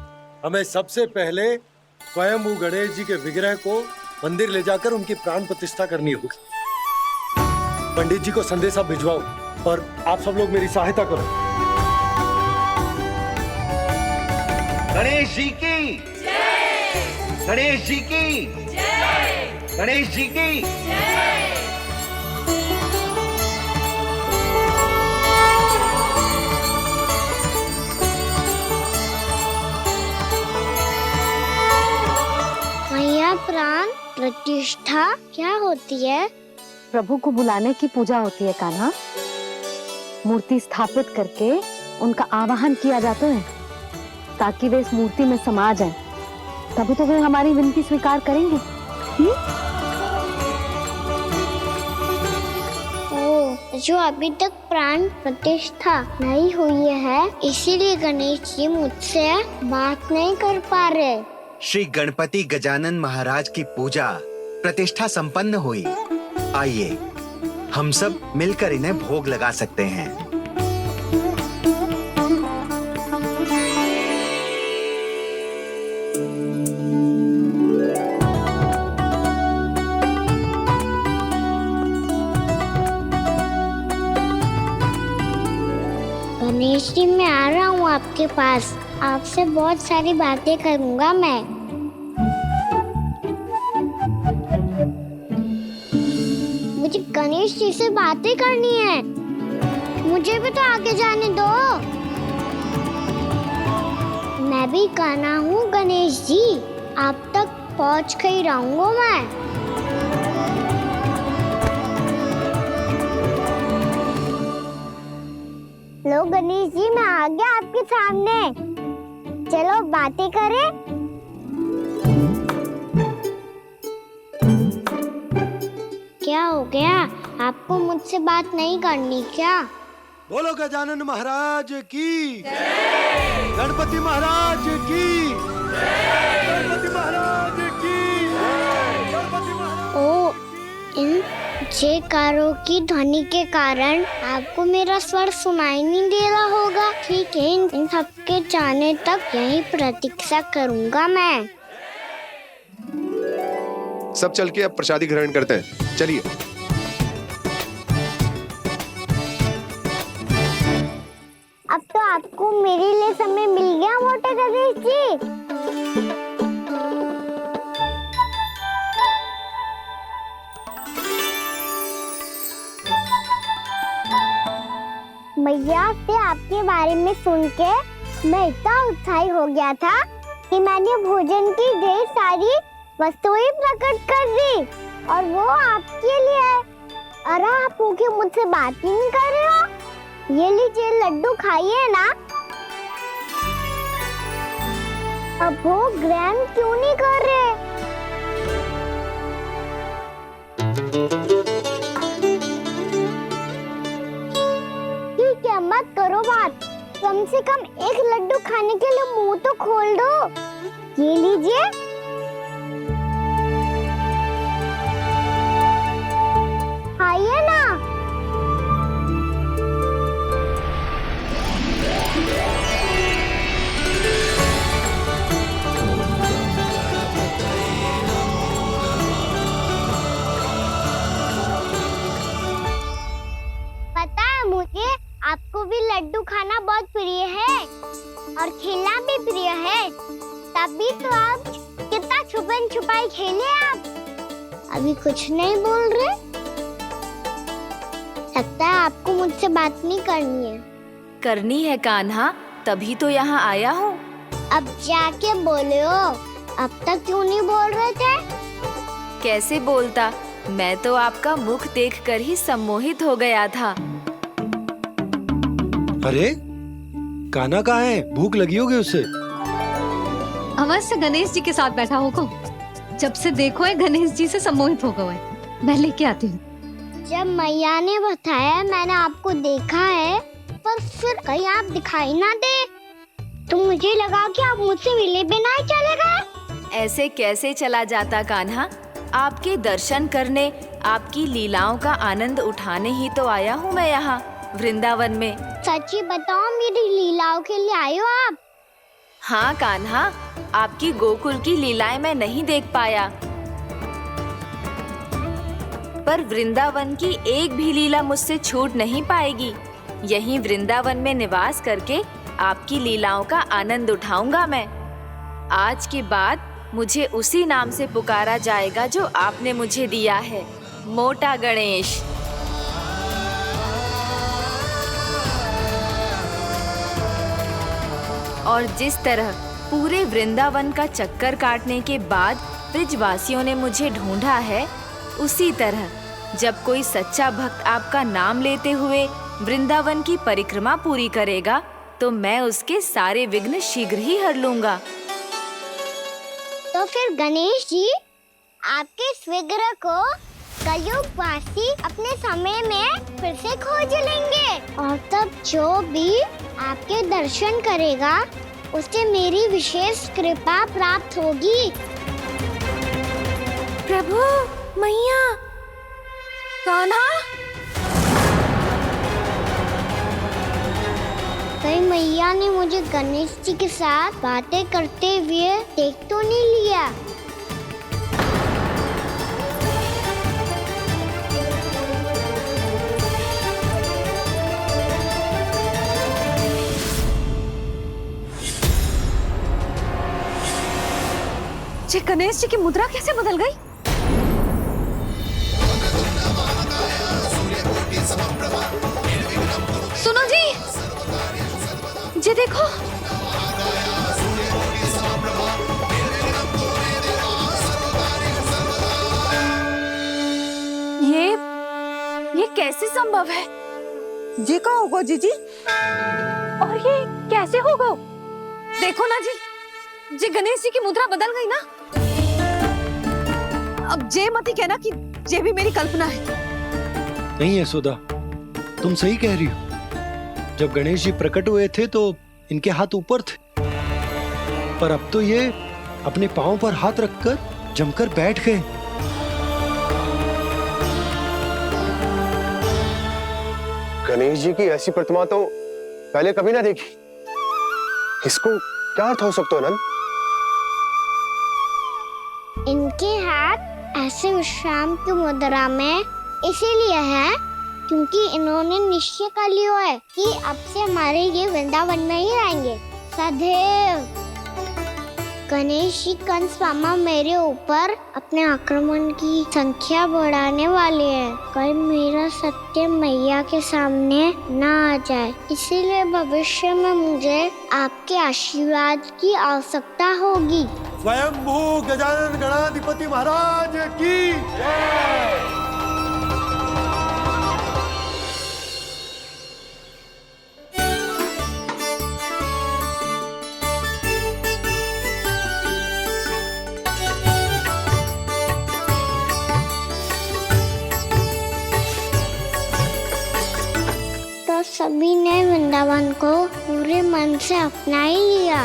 हमें सबसे पहले स्वयं गणेश जी के विग्रह को मंदिर ले जाकर उनकी प्राण प्रतिष्ठा करनी होगी। पंडित जी को संदेशा भिजवाओ और आप सब लोग मेरी सहायता करो। गणेश जी की जय! गणेश जी की जय! गणेश जी की जय! मैया, प्राण प्रतिष्ठा क्या होती है? प्रभु को बुलाने की पूजा होती है कान्हा। मूर्ति स्थापित करके उनका आवाहन किया जाता है ताकि वे इस मूर्ति में समा जाएं। तभी तो वे हमारी विनती स्वीकार करेंगे। जो अभी तक प्राण प्रतिष्ठा नहीं हुई है, इसीलिए गणेश जी मुझसे बात नहीं कर पा रहे। श्री गणपति गजानन महाराज की पूजा प्रतिष्ठा संपन्न हुई। आइए हम सब मिलकर इन्हें भोग लगा सकते हैं। गणेश जी, मैं आ रहा हूँ आपके पास, आपसे बहुत सारी बातें करूँगा मैं। मुझे गणेश जी से बातें करनी है, मुझे भी तो आगे जाने दो। मैं भी कान्हा हूँ गणेश जी, आप तक पहुँच कर ही रहूँगा मैं। लो गणेश जी, मैं आ गया आपके सामने, चलो बातें करें। क्या हो गया, आपको मुझसे बात नहीं करनी क्या? बोलो गजानन महाराज की जय! गणपति महाराज की जय! गणपति महाराज की जय! गणपति महाराज। ओ, इन जयकारों की ध्वनि के कारण आपको मेरा स्वर सुनाई नहीं दे रहा होगा। ठीक है, इन सबके जाने तक यही प्रतीक्षा करूंगा मैं। सब चल के अब प्रसादी ग्रहण करते हैं, चलिए। अब तो आपको मेरे लिए समय मिल गया मोटे गणेश जी। मैया से आपके बारे में सुन के मैं इतना उत्साही हो गया था कि मैंने भोजन की ढेर सारी वस्तुएं प्रकट कर दी, और वो आपके लिए। अरे आप भूखे मुझसे बात ही नहीं कर रहे हो। ये लीजिए लड्डू, खाइए ना। अब भोग ग्रहण क्यों नहीं कर रहे? ठीक है, मत करो बात। कम से कम एक लड्डू खाने के लिए मुंह तो खोल दो। ये लीजिए। खाइए ना। पता है मुझे, आपको भी लड्डू खाना बहुत प्रिय है और खेलना भी प्रिय है। तभी तो आप कितना छुपन छुपाई खेले आप। अभी कुछ नहीं बोल रहे। लगता है आपको मुझसे बात नहीं करनी है। करनी है कान्हा, तभी तो यहाँ आया हूँ। अब जाके बोलो। अब तक क्यों नहीं बोल रहे थे? कैसे बोलता, मैं तो आपका मुख देखकर ही सम्मोहित हो गया था। अरे कान्हा कहाँ है? भूख लगी होगी उसे। अवश्य गणेश जी के साथ बैठा होगा। जब से देखो है गणेश जी से सम्मोहित हो गए। मैं लेके आती हूँ। जब मैया ने बताया मैंने आपको देखा है, पर फिर कहीं आप दिखाई ना दे, तो मुझे लगा कि आप मुझसे मिले बिना ही चले गए। ऐसे कैसे चला जाता कान्हा? आपके दर्शन करने, आपकी लीलाओं का आनंद उठाने ही तो आया हूँ मैं यहाँ वृंदावन में। सच्ची बताओ, मेरी लीलाओं के लिए आए हो आप? हाँ कान्हा, आपकी गोकुल की लीलाएं मैं नहीं देख पाया, पर वृंदावन की एक भी लीला मुझसे छूट नहीं पाएगी। यहीं वृंदावन में निवास करके आपकी लीलाओं का आनंद उठाऊंगा मैं। आज के बाद मुझे उसी नाम से पुकारा जाएगा जो आपने मुझे दिया है, मोटा गणेश। और जिस तरह पूरे वृंदावन का चक्कर काटने के बाद ब्रिजवासियों ने मुझे ढूंढा है, उसी तरह जब कोई सच्चा भक्त आपका नाम लेते हुए वृंदावन की परिक्रमा पूरी करेगा, तो मैं उसके सारे विघ्न शीघ्र ही हर लूंगा। तो फिर गणेश जी, आपके इस विग्रह को कलयुगवासी अपने समय में फिर से खोज लेंगे, और तब जो भी आपके दर्शन करेगा उसे मेरी विशेष कृपा प्राप्त होगी। प्रभु, मैया, कान्हा, कहीं मैया ने मुझे गणेश जी के साथ बातें करते हुए देख तो नहीं लिया? ये गणेश जी की मुद्रा कैसे बदल गई? सुनो जी, ये देखो। ये कैसे संभव है? जी का होगा जीजी? और ये कैसे होगा? देखो ना जी, जी गणेश जी की मुद्रा बदल गई ना। अब जे मती कहना कि ये भी मेरी कल्पना है। नहीं यशोदा, तुम सही कह रही हो। जब गणेश जी प्रकट हुए थे तो इनके हाथ ऊपर थे, पर अब तो ये अपने पांव पर हाथ रखकर जमकर बैठ गए। गणेश जी की ऐसी प्रतिमा तो पहले कभी ना देखी। इसको क्या अर्थ हो सकता है नंद? इनके हाथ ऐसे विश्राम की मुद्रा में इसीलिए है क्योंकि इन्होंने निश्चय कर लिया है कि अब से हमारे ये वृंदावन में ही रहेंगे सदैव। गणेश जी कंस मामा मेरे ऊपर अपने आक्रमण की संख्या बढ़ाने वाले हैं। कल मेरा सत्य मैया के सामने ना आ जाए, इसीलिए भविष्य में मुझे आपके आशीर्वाद की आवश्यकता होगी। स्वयंभू गजानन गणाधिपति महाराज की जय। सभी ने वृंदावन को पूरे मन से अपना ही लिया।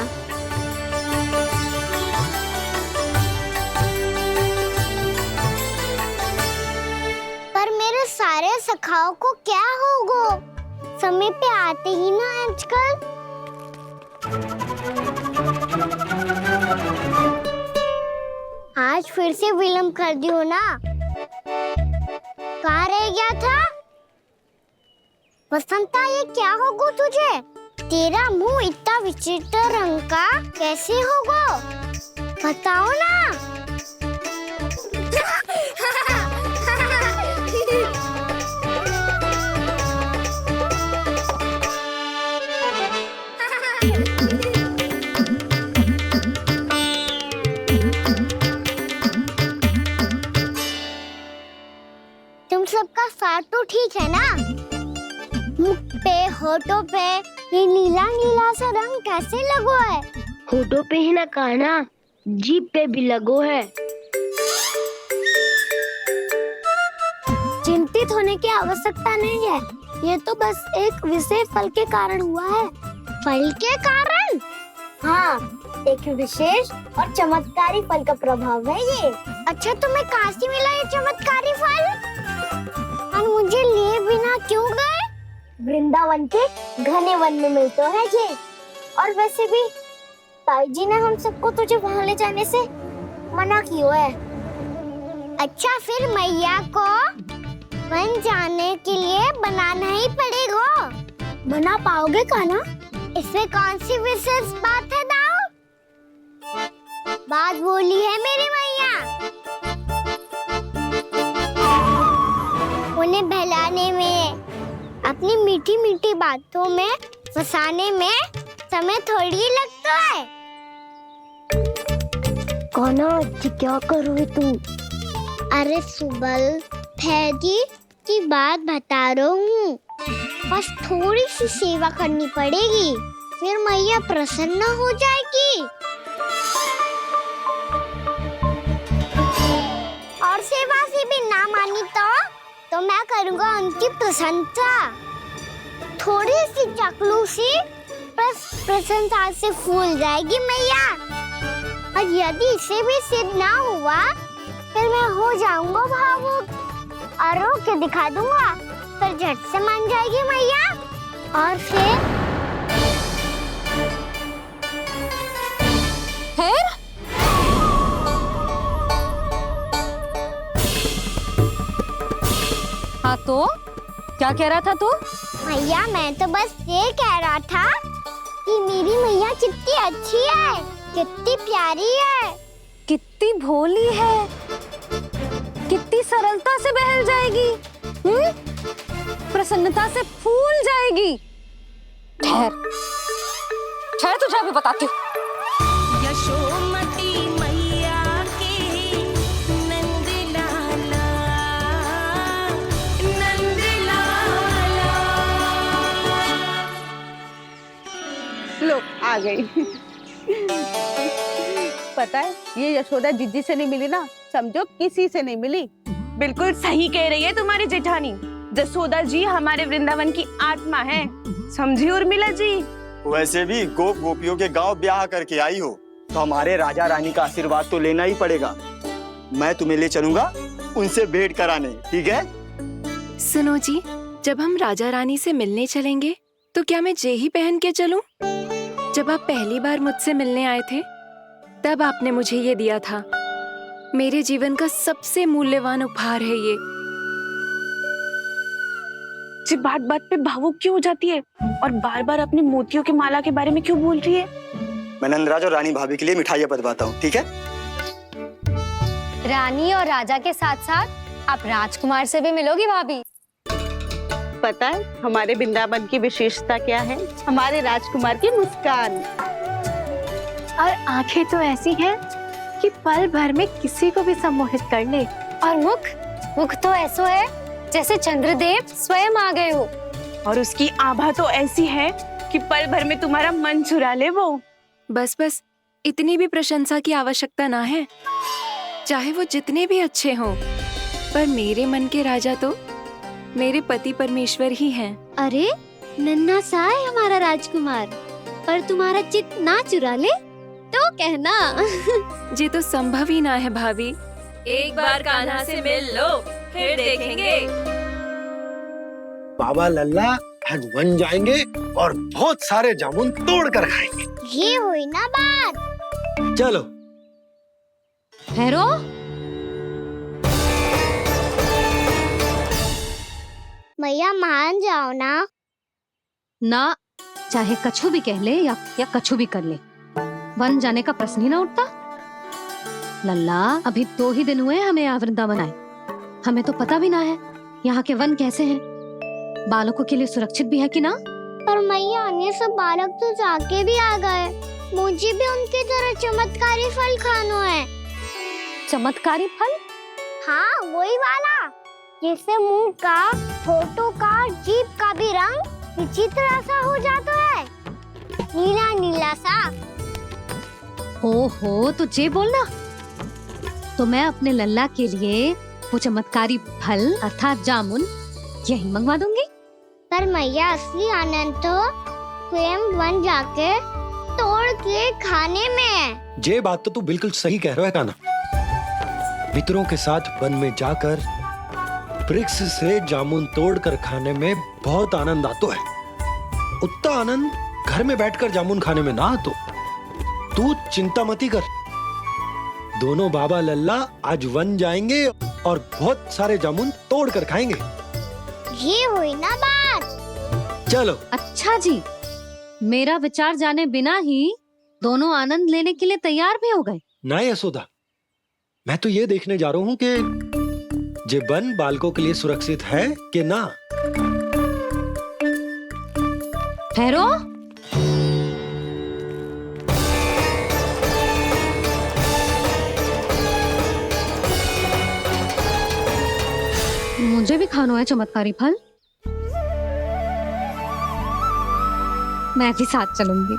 पर मेरे सारे सखाओं को क्या होगा? समय पे आते ही ना आजकल। आज फिर से विलम्ब कर दियो ना। कहाँ रह गया था? वसंता, ये क्या होगा तुझे? तेरा मुंह इतना विचित्र रंग का कैसे होगा? बताओ ना। तुम सबका स्वाद तो ठीक है ना? मुख पे, होठों पे ये नीला नीला सा रंग कैसे लगो है? होठों पे ही ना कहना, जीभ पे भी लगो है। चिंतित होने की आवश्यकता नहीं है। ये तो बस एक विशेष फल के कारण हुआ है। फल के कारण? हाँ, एक विशेष और चमत्कारी फल का प्रभाव है ये। अच्छा, तुम्हें कहाँ से मिला ये चमत्कारी फल? और मुझे लिए बिना क्यों गए? वृंदावन के घने वन में मिलते है ये। और वैसे भी ताई जी ने हम सबको तुझे वहाँ ले जाने से मना किया है। अच्छा, फिर मैया को वन जाने के लिए बनाना ही पड़ेगा। बना पाओगे कान्हा? इसमें कौन सी विशेष बात है दाऊ? बात बोली है मेरी मैया। उन्हें बहलाने में, अपनी मीठी मीठी बातों में फंसाने में समय थोड़ी लगता है। कान्हा, क्या करोगे तुम? अरे सुबल, फैजी की बात बता रहा हूँ। बस थोड़ी सी सेवा करनी पड़ेगी, फिर मैया प्रसन्न हो जाएगी। और सेवा से भी ना मानी तो मैं करूँगा उनकी प्रशंसा। थोड़ी सी चकलूसी बस प्रशंसा से फूल जाएगी मैया। और यदि इसे भी सिद्ध ना हुआ, फिर मैं हो जाऊंगा भावुक और रो के दिखा दूंगा। फिर झट से मान जाएगी मैया। और फिर हाँ तो क्या कह रहा था तू? मैया, मैं तो बस ये कह रहा था कि मेरी मैया कितनी अच्छी है, कितनी प्यारी है, कितनी भोली है, कितनी सरलता से बहल जाएगी, प्रसन्नता से फूल जाएगी। ठहर ठहर, तुझे अभी बताती हूँ। यशोमती मैया के नंद लाला, नंद लाला। लो, आ गई। पता है, ये यशोदा जीजी से नहीं मिली ना, समझो किसी से नहीं मिली। बिल्कुल सही कह रही है तुम्हारी जेठानी। जसोदा जी हमारे वृंदावन की आत्मा है, समझी उर्मिला जी? वैसे भी गोप गोपियों के गांव ब्याह करके आई हो तो हमारे राजा रानी का आशीर्वाद तो लेना ही पड़ेगा। मैं तुम्हें ले चलूंगा उनसे भेंट कराने, ठीक है? सुनो जी, जब हम राजा रानी से मिलने चलेंगे तो क्या मैं जे ही पहन के चलूं? जब आप पहली बार मुझसे मिलने आए थे तब आपने मुझे ये दिया था। मेरे जीवन का सबसे मूल्यवान उपहार है ये। जी बात बात पे भावुक क्यों हो जाती है और बार बार अपनी मोतियों के माला के बारे में क्यों बोल रही है? मैं नंदराज और रानी भाभी के लिए मिठाइयाँ बंटवाता हूँ, ठीक है? रानी और राजा के साथ साथ आप राजकुमार से भी मिलोगी भाभी। पता है हमारे वृंदावन की विशेषता क्या है? हमारे राजकुमार की मुस्कान और आंखें तो ऐसी हैं कि पल भर में किसी को भी सम्मोहित कर ले। और मुख तो ऐसा है जैसे चंद्रदेव स्वयं आ गए हो। और उसकी आभा तो ऐसी है कि पल भर में तुम्हारा मन चुरा ले वो। बस बस, इतनी भी प्रशंसा की आवश्यकता ना है। चाहे वो जितने भी अच्छे हों, पर मेरे मन के राजा तो मेरे पति परमेश्वर ही हैं। अरे नन्हा सा है हमारा राजकुमार, पर तुम्हारा चित ना चुरा ले तो कहना। ये तो संभव ही ना है भाभी। एक बार कान्हा से मिल लो, फिर देखेंगे। बाबा लल्ला आज वन जाएंगे और बहुत सारे जामुन तोड़ कर खाएंगे। ये हुई ना बात। चलो। ठहरो। मैया मान जाओ ना। ना, चाहे कछु भी कह ले या कछु भी कर ले, वन जाने का प्रश्न ही ना उठता। लल्ला, अभी 2 ही दिन हुए हमें यहाँ वृंदावन आए, हमें तो पता भी ना है यहाँ के वन कैसे हैं, बालकों के लिए सुरक्षित भी है कि ना। पर मैया ये सब बालक तो जाके भी आ गए, मुझे भी उनकी तरह चमत्कारी फल खाना है। चमत्कारी फल? हाँ, वही वाला जिससे मुंह का, होठों का, जीभ का भी रंग विचित्र ऐसा हो जाता है, नीला नीला सा। हो तो जे बोलना, तो मैं अपने लल्ला के लिए वो चमत्कारी फल अर्थात जामुन यही मंगवा दूंगी। पर मैया असली आनंद तो स्वयं वन जाके तोड़ के खाने में है। ये बात तो तू बिल्कुल सही कह रहा है कान्हा। मित्रों के साथ वन में जाकर वृक्ष से जामुन तोड़कर खाने में बहुत आनंद आता है। उतना आनंद घर में बैठकर जामुन खाने में ना आतो। तू चिंता मती कर, दोनों बाबा लल्ला आज वन जाएंगे और बहुत सारे जामुन तोड़कर खाएंगे। ये हुई ना बात। चलो। अच्छा जी, मेरा विचार जाने बिना ही दोनों आनंद लेने के लिए तैयार भी हो गए। ना यशोदा, मैं तो ये देखने जा रहा हूँ कि जे वन बालकों के लिए सुरक्षित है कि ना। ठहरो। मुझे भी खाना है चमत्कारी फल, मैं भी साथ चलूंगी।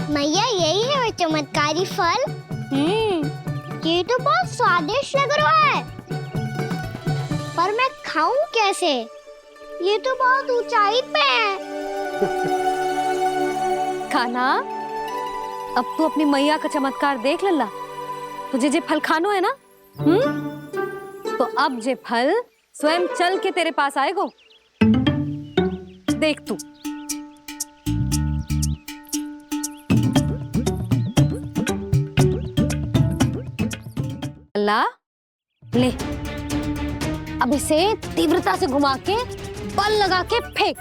मैया यही है वो चमत्कारी फल। ये तो बहुत स्वादिष्ट लग रहा है, पर मैं खाऊं कैसे? ये तो बहुत ऊंचाई पे है। खाना, अब तू अपनी मैया का चमत्कार देख लल्ला। तुझे जे फल खानो है ना, तो अब जे फल स्वयं चल के तेरे पास आएगो। देख तू। लल्ला, ले, अब इसे तीव्रता से घुमा के बल लगा के फेंक।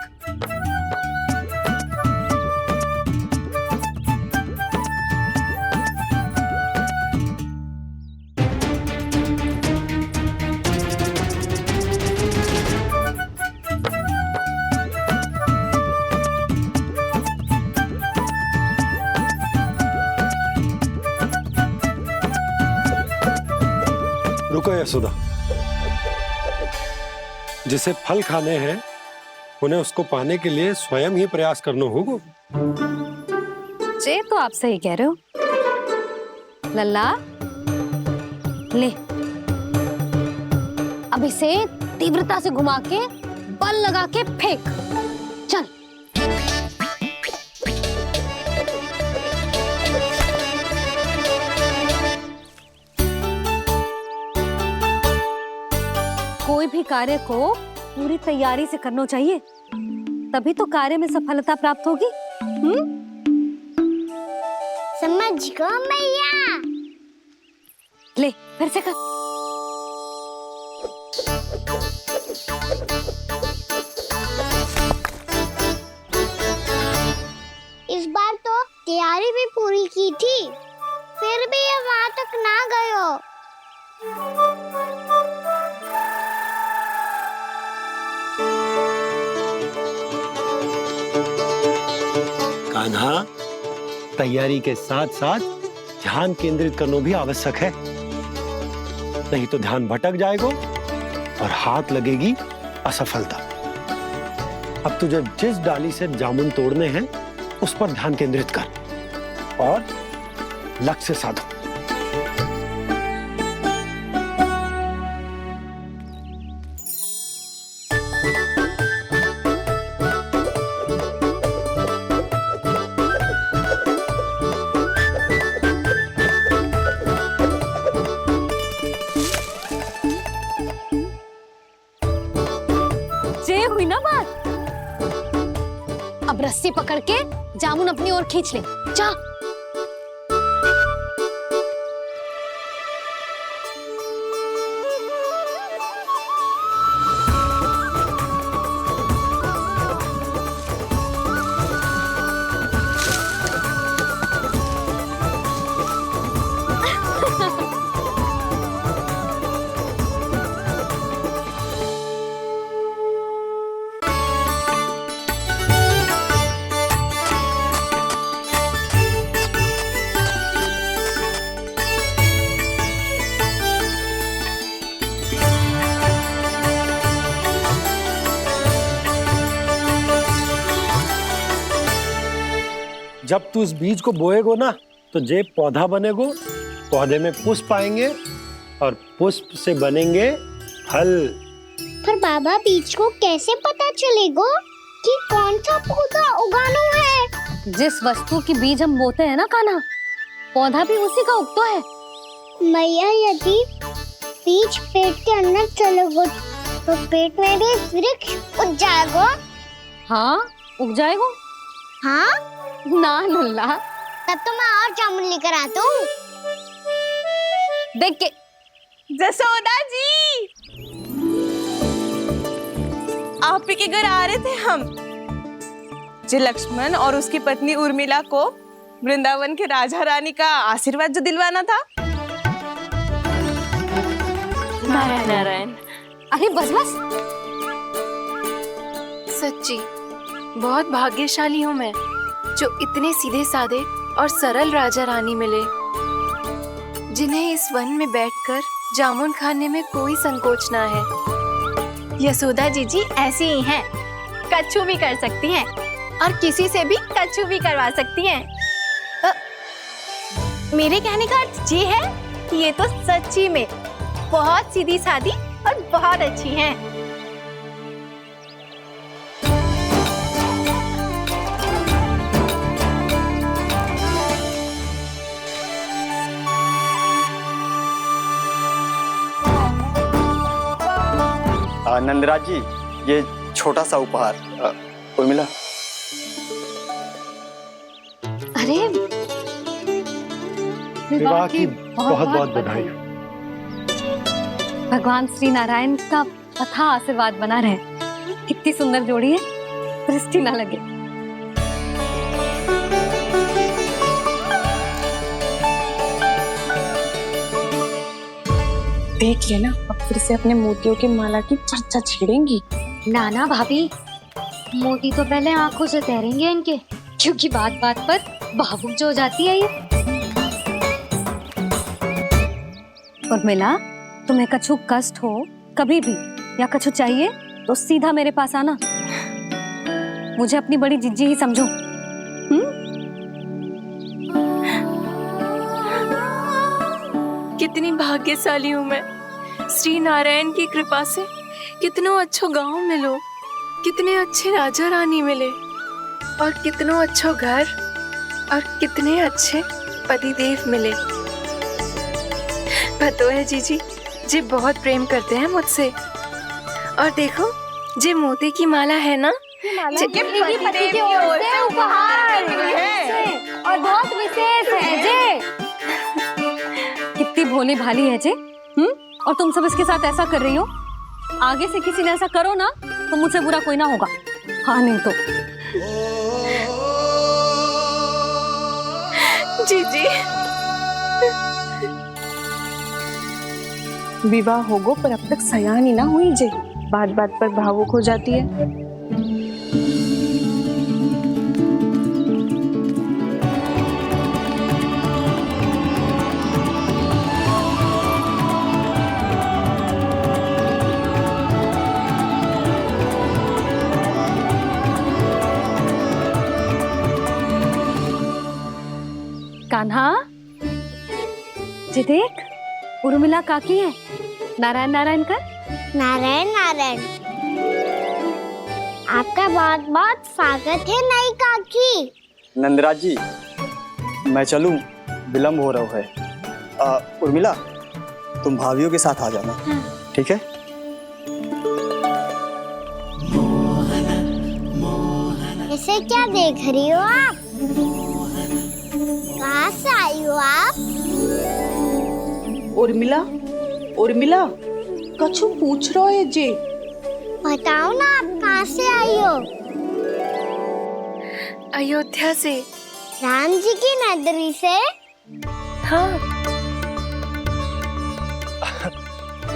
रुको यशोदा, जिसे फल खाने हैं उन्हें उसको पाने के लिए स्वयं ही प्रयास करना होगा। जे तो आप सही कह रहे हो लल्ला। ले, अब इसे तीव्रता से घुमा के बल लगा के फेंक। चल। कोई भी कार्य को पूरी तैयारी से करना चाहिए, तभी तो कार्य में सफलता प्राप्त होगी। समझ गो मैया। ले, फिर से कर। इस बार तो तैयारी भी पूरी की थी, फिर भी ये वहां तक ना गयो। कान्हा, तैयारी के साथ साथ ध्यान केंद्रित करना भी आवश्यक है। नहीं तो ध्यान भटक जाएगा और हाथ लगेगी असफलता। अब तुझे जिस डाली से जामुन तोड़ने हैं उस पर ध्यान केंद्रित कर और लक्ष्य साधो। ये हुई ना बात। अब रस्सी पकड़ के जामुन अपनी ओर खींच ले। जा। जब तू इस बीज को बोएगो ना तो जे पौधा बनेगो, पौधे में पुष्प आएंगे और पुष्प से बनेंगे फल। पर बाबा बीज को कैसे पता चलेगा कि कौन सा पौधा उगाना है? जिस वस्तु की बीज हम बोते हैं ना कान्हा, पौधा भी उसी का उगता है। मैया यदि बीज पेट के अंदर चलेगा तो पेट में भी वृक्ष उग जाएगा। हाँ उग जाएगा। हाँ ना नल्ला, तब तो मैं और जामुन लेकर आता हूँ। देख के जसोदा जी, आप ही के घर आ रहे थे हम। जी लक्ष्मण और उसकी पत्नी उर्मिला को वृंदावन के राजा रानी का आशीर्वाद जो दिलवाना था। नारायण नारायण। अरे बस बस। सच्ची बहुत भाग्यशाली हूँ मैं जो इतने सीधे साधे और सरल राजा रानी मिले, जिन्हें इस वन में बैठकर जामुन खाने में कोई संकोच ना है। यशोदा जीजी ऐसी ही हैं, कच्छू भी कर सकती हैं और किसी से भी कच्छू भी करवा सकती हैं। मेरे कहने का अर्थ ये है कि ये तो सच्ची में बहुत सीधी सादी और बहुत अच्छी हैं। नंदराज जी, ये छोटा सा उपहार। उर्मिला। अरे विवाह की बहुत बहुत बधाई। भगवान श्री नारायण का अथाह आशीर्वाद बना रहे। कितनी सुंदर जोड़ी है, दृष्टि ना लगे। देख लेना, अब फिर से अपने मोतियों की माला की चर्चा छेड़ेंगी। नाना भाभी, मोती तो पहले आंखों से तैरेंगे इनके, क्योंकि बात बात पर भावुक जो हो जाती है ये। उर्मिला, तुम्हें कछु कष्ट हो कभी भी या कछु चाहिए तो सीधा मेरे पास आना। मुझे अपनी बड़ी जिज्जी ही समझो। कितनी भाग्यशाली हूँ मैं, श्री नारायण की कृपा से कितनों अच्छो गांव मिलो, कितने अच्छे राजा रानी मिले और कितनों अच्छो घर और कितने अच्छे पतिदेव मिले। पतो है जीजी, जी बहुत प्रेम करते हैं मुझसे। और देखो, जे मोती की माला है ना, पति की ओर से उपहार और बहुत विशेष है जे। कितनी भोली भाली है जे। और तुम सब इसके साथ ऐसा कर रही हो। आगे से किसी ने ऐसा करो ना तो मुझसे बुरा कोई ना होगा। हाँ नहीं तो जीजी। विवाह होगो पर अब तक सयान ही ना हुई जे, बात बात पर भावुक हो जाती है। जे देख उर्मिला काकी है। नारायण नारायण कर। नारायण नारायण। आपका बहुत बहुत स्वागत है नई काकी। नंदराज जी, मैं चलूं, विलम्ब हो रहा है। उर्मिला, तुम भाभियों के साथ आ जाना, ठीक है? इसे क्या देख रही हो आप? कहाँ से आई हो आप? उर्मिला, उर्मिला, कछु पूछ रहा है जी। बताओ ना आप कहाँ से आई हो? अयोध्या से। राम जी की नगरी से? हाँ।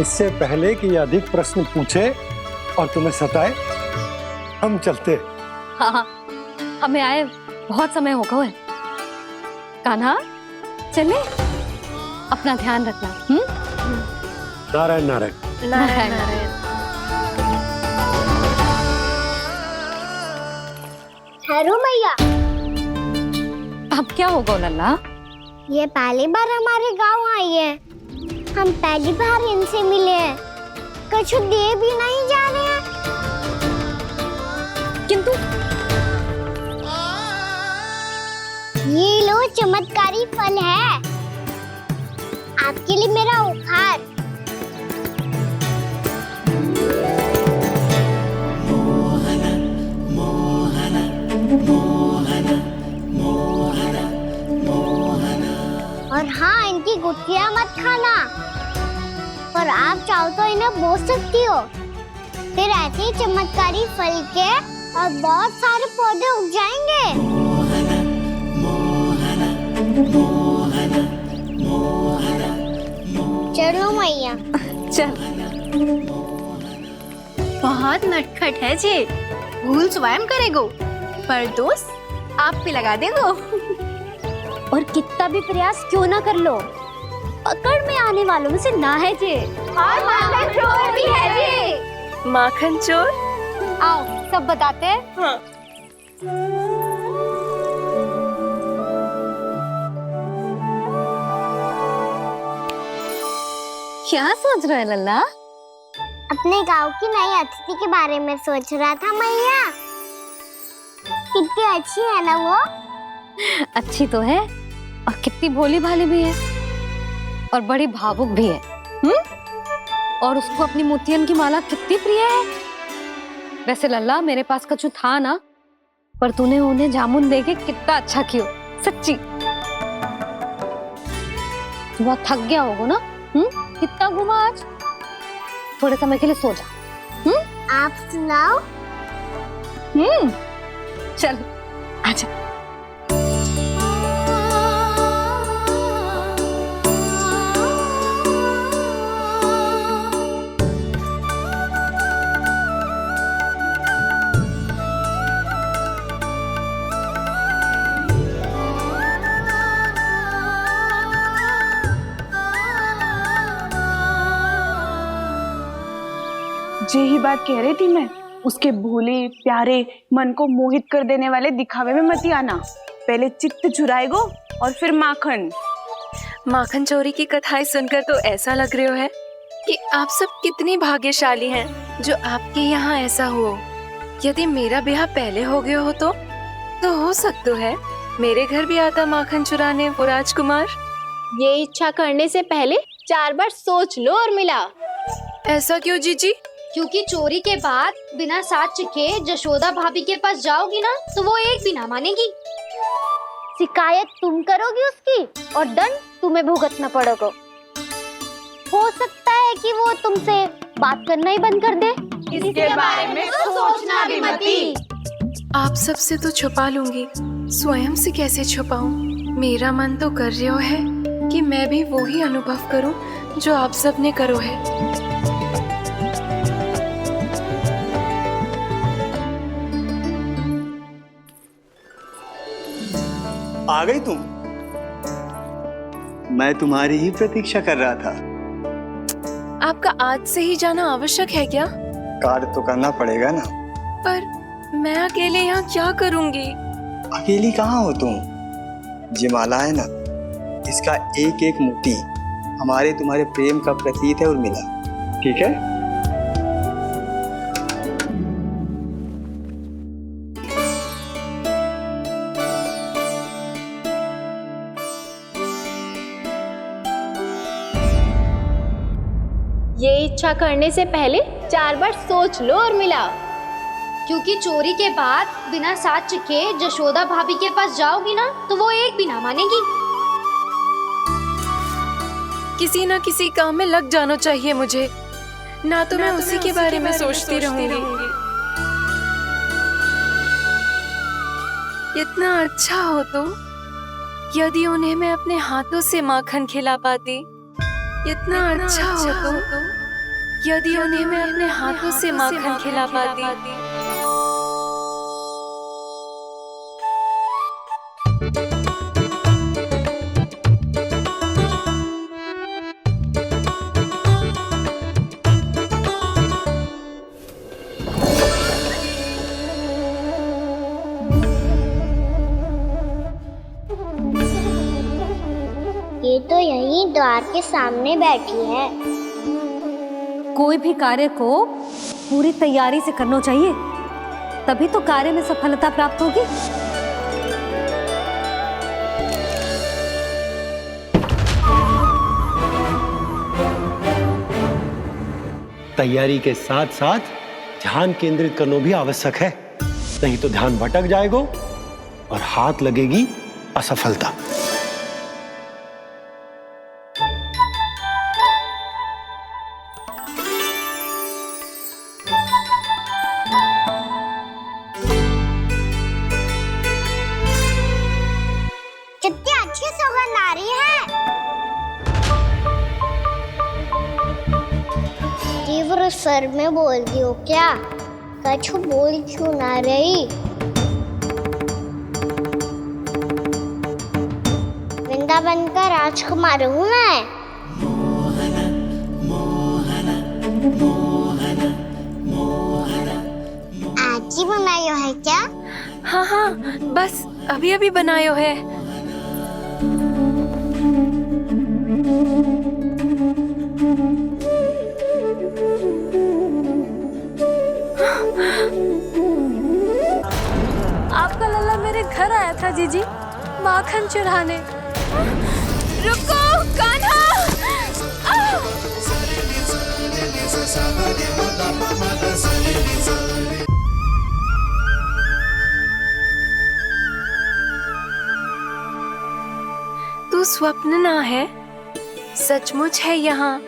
इससे पहले कि ये अधिक प्रश्न पूछे और तुम्हें सताए, हम चलते। हाँ हाँ, हमें आए बहुत समय हो गया है। कान्हा, चले, अपना ध्यान रखना। नारायण नारायण। नारायण नारायण। ठहरो मैया। अब क्या होगा लल्ला? ये पहली बार हमारे गांव आई है। हम पहली बार इनसे मिले हैं। कुछ दे भी नहीं जा रहे हैं। किंतु ये लो चमत्कारी फल है। आपके लिए मेरा उपहार। और हाँ, इनकी गुठलियां मत खाना। और आप चाहो तो इन्हें बो सकती हो। फिर ऐसे ही चमत्कारी फल के और बहुत सारे पौधे उग जाएंगे। चलो मैया। चल। बहुत नटखट है जी। भूल स्वयं करेगो, पर दोष आप पे लगा देगो। और कितना भी प्रयास क्यों ना कर लो, पकड़ में आने वालों में से ना है जी। और माखन चोर भी है जी। माखन चोर? आओ सब बताते हैं। हाँ। क्या सोच रहे हैं लल्ला? अपने गांव की नई अतिथि के बारे में सोच रहा था मैया। कितनी अच्छी है ना वो? अच्छी तो है और कितनी भोली भाली भी है और बड़ी भावुक भी है। और उसको अपनी मोतियन की माला कितनी प्रिय है। वैसे लल्ला, मेरे पास कछु था ना, पर तूने उन्हें जामुन देके कितना अच्छा किया, सच्ची। तू बहुत थक गया होगा ना? कितना घुमा आज? थोड़े समय के लिए सो जा। आप सुनाओ। चल आजा। यही बात कह रही थी मैं। उसके भोले प्यारे मन को मोहित कर देने वाले दिखावे में मत आना। पहले चित्त चुराएगो और फिर माखन। माखन चोरी की कथाएं सुनकर तो ऐसा लग रहा है कि आप सब कितनी भाग्यशाली हैं जो आपके यहाँ ऐसा हो। यदि मेरा ब्याह पहले हो गया हो तो हो सकता है मेरे घर भी आता माखन चुराने वो राजकुमार। ये इच्छा करने से पहले 4 बार सोच लो उर्मिला। ऐसा क्यों जीजी? क्योंकि चोरी के बाद बिना साथ के जशोदा भाभी के पास जाओगी ना तो वो एक भी ना मानेगी। शिकायत तुम करोगी उसकी और दंड तुम्हें भुगतना पड़ेगा। हो सकता है कि वो तुमसे बात करना ही बंद कर दे। इसके बारे में तो सोचना भी मती। आप सबसे तो छुपा लूंगी, स्वयं से कैसे छुपाऊं? मेरा मन तो कर रहा है कि मैं भी वो ही अनुभव करूं जो आप सब ने करो है। आ गई तुम? मैं तुम्हारी ही प्रतीक्षा कर रहा था। आपका आज से ही जाना आवश्यक है क्या? कार्य तो करना पड़ेगा ना। पर मैं अकेले यहाँ क्या करूँगी? अकेली कहाँ हो तुम? ये माला है ना, इसका एक एक मोती हमारे तुम्हारे प्रेम का प्रतीक है उर्मिला, ठीक है? ये इच्छा करने से पहले 4 बार सोच लो उर्मिला, क्योंकि चोरी के बाद बिना साथ चखे जशोदा भाभी के पास जाओगी ना तो वो एक भी ना मानेगी। किसी ना किसी काम में लग जाना चाहिए मुझे, ना तो मैं उसी के बारे में सोचती रहूंगी। इतना अच्छा हो तो यदि उन्हें मैं अपने हाथों से माखन खिला पाती। इतना अच्छा हो तो यदि उन्हें मैं अपने हाथों से माखन खिला पाती। ये तो यहीं द्वार के सामने बैठी है। कोई भी कार्य को पूरी तैयारी से करना चाहिए, तभी तो कार्य में सफलता प्राप्त होगी। तैयारी के साथ साथ ध्यान केंद्रित करना भी आवश्यक है, नहीं तो ध्यान भटक जाएगा और हाथ लगेगी असफलता। कितनी अच्छी सुगंध आ रही है। तीव्र स्वर में बोल दी हो क्या? कछु बोल क्यों ना रही? वृंदावन का राजकुमार हूँ मैं। आज ही बनायो है क्या? हाँ हाँ, बस अभी अभी बनायो है। आपका लल्ला मेरे घर आया था जीजी, माखन चुराने। रुको कान्हा! तू स्वप्न ना है, सचमुच है यहाँ।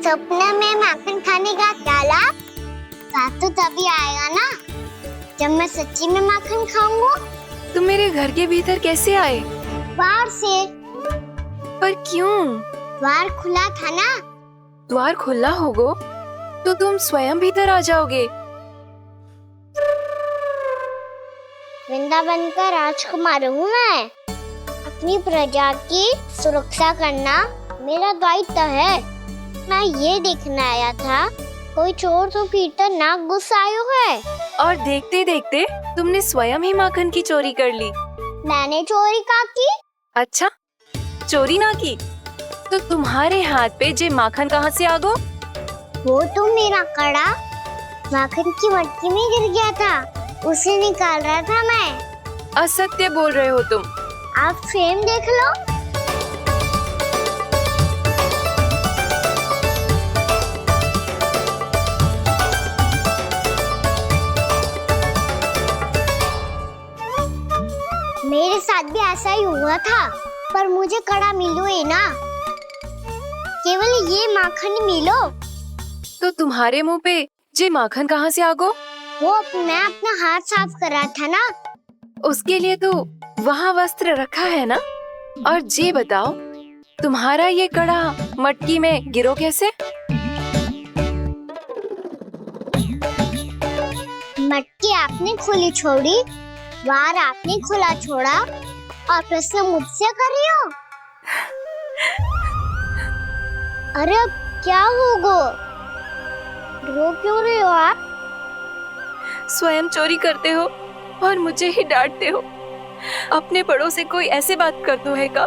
सपने में माखन खाने का क्या लाभ? स्वाद तो तभी आएगा ना जब मैं सच्ची में माखन खाऊंगा। तुम मेरे घर के भीतर कैसे आए? बाहर से। पर क्यों? द्वार खुला था ना। द्वार खुला होगा तो तुम स्वयं भीतर आ जाओगे। वृंदावन का राजकुमार हूँ मैं। अपनी प्रजा की सुरक्षा करना मेरा दायित्व है। मैं ये देखने आया था कोई चोर तो भीतर ना घुस आयो है। और देखते देखते तुमने स्वयं ही माखन की चोरी कर ली। मैंने चोरी का की? अच्छा, चोरी ना की तो तुम्हारे हाथ पे जे माखन कहाँ से आ गो? वो तो मेरा कड़ा माखन की मटकी में गिर गया था, उसे निकाल रहा था मैं। असत्य बोल रहे हो तुम। आप फ्रेम देख लो। मेरे साथ भी ऐसा ही हुआ था, पर मुझे कड़ा मिलो ही ना, केवल ये माखन मिलो। तो तुम्हारे मुंह पे जे माखन कहाँ से आ गो? वो मैं अपना हाथ साफ कर रहा था ना। उसके लिए तो वहाँ वस्त्र रखा है ना। और जे बताओ, तुम्हारा ये कड़ा मटकी में गिरो कैसे? मटकी आपने खुली छोड़ी, द्वार आपने खुला छोड़ा और प्रश्न मुझसे कर रही हो? अरे अब क्या होगा? रो क्यों रहे हो आप? स्वयं चोरी करते हो और मुझे ही डांटते हो। अपने बड़ों से कोई ऐसे बात कर दो है का?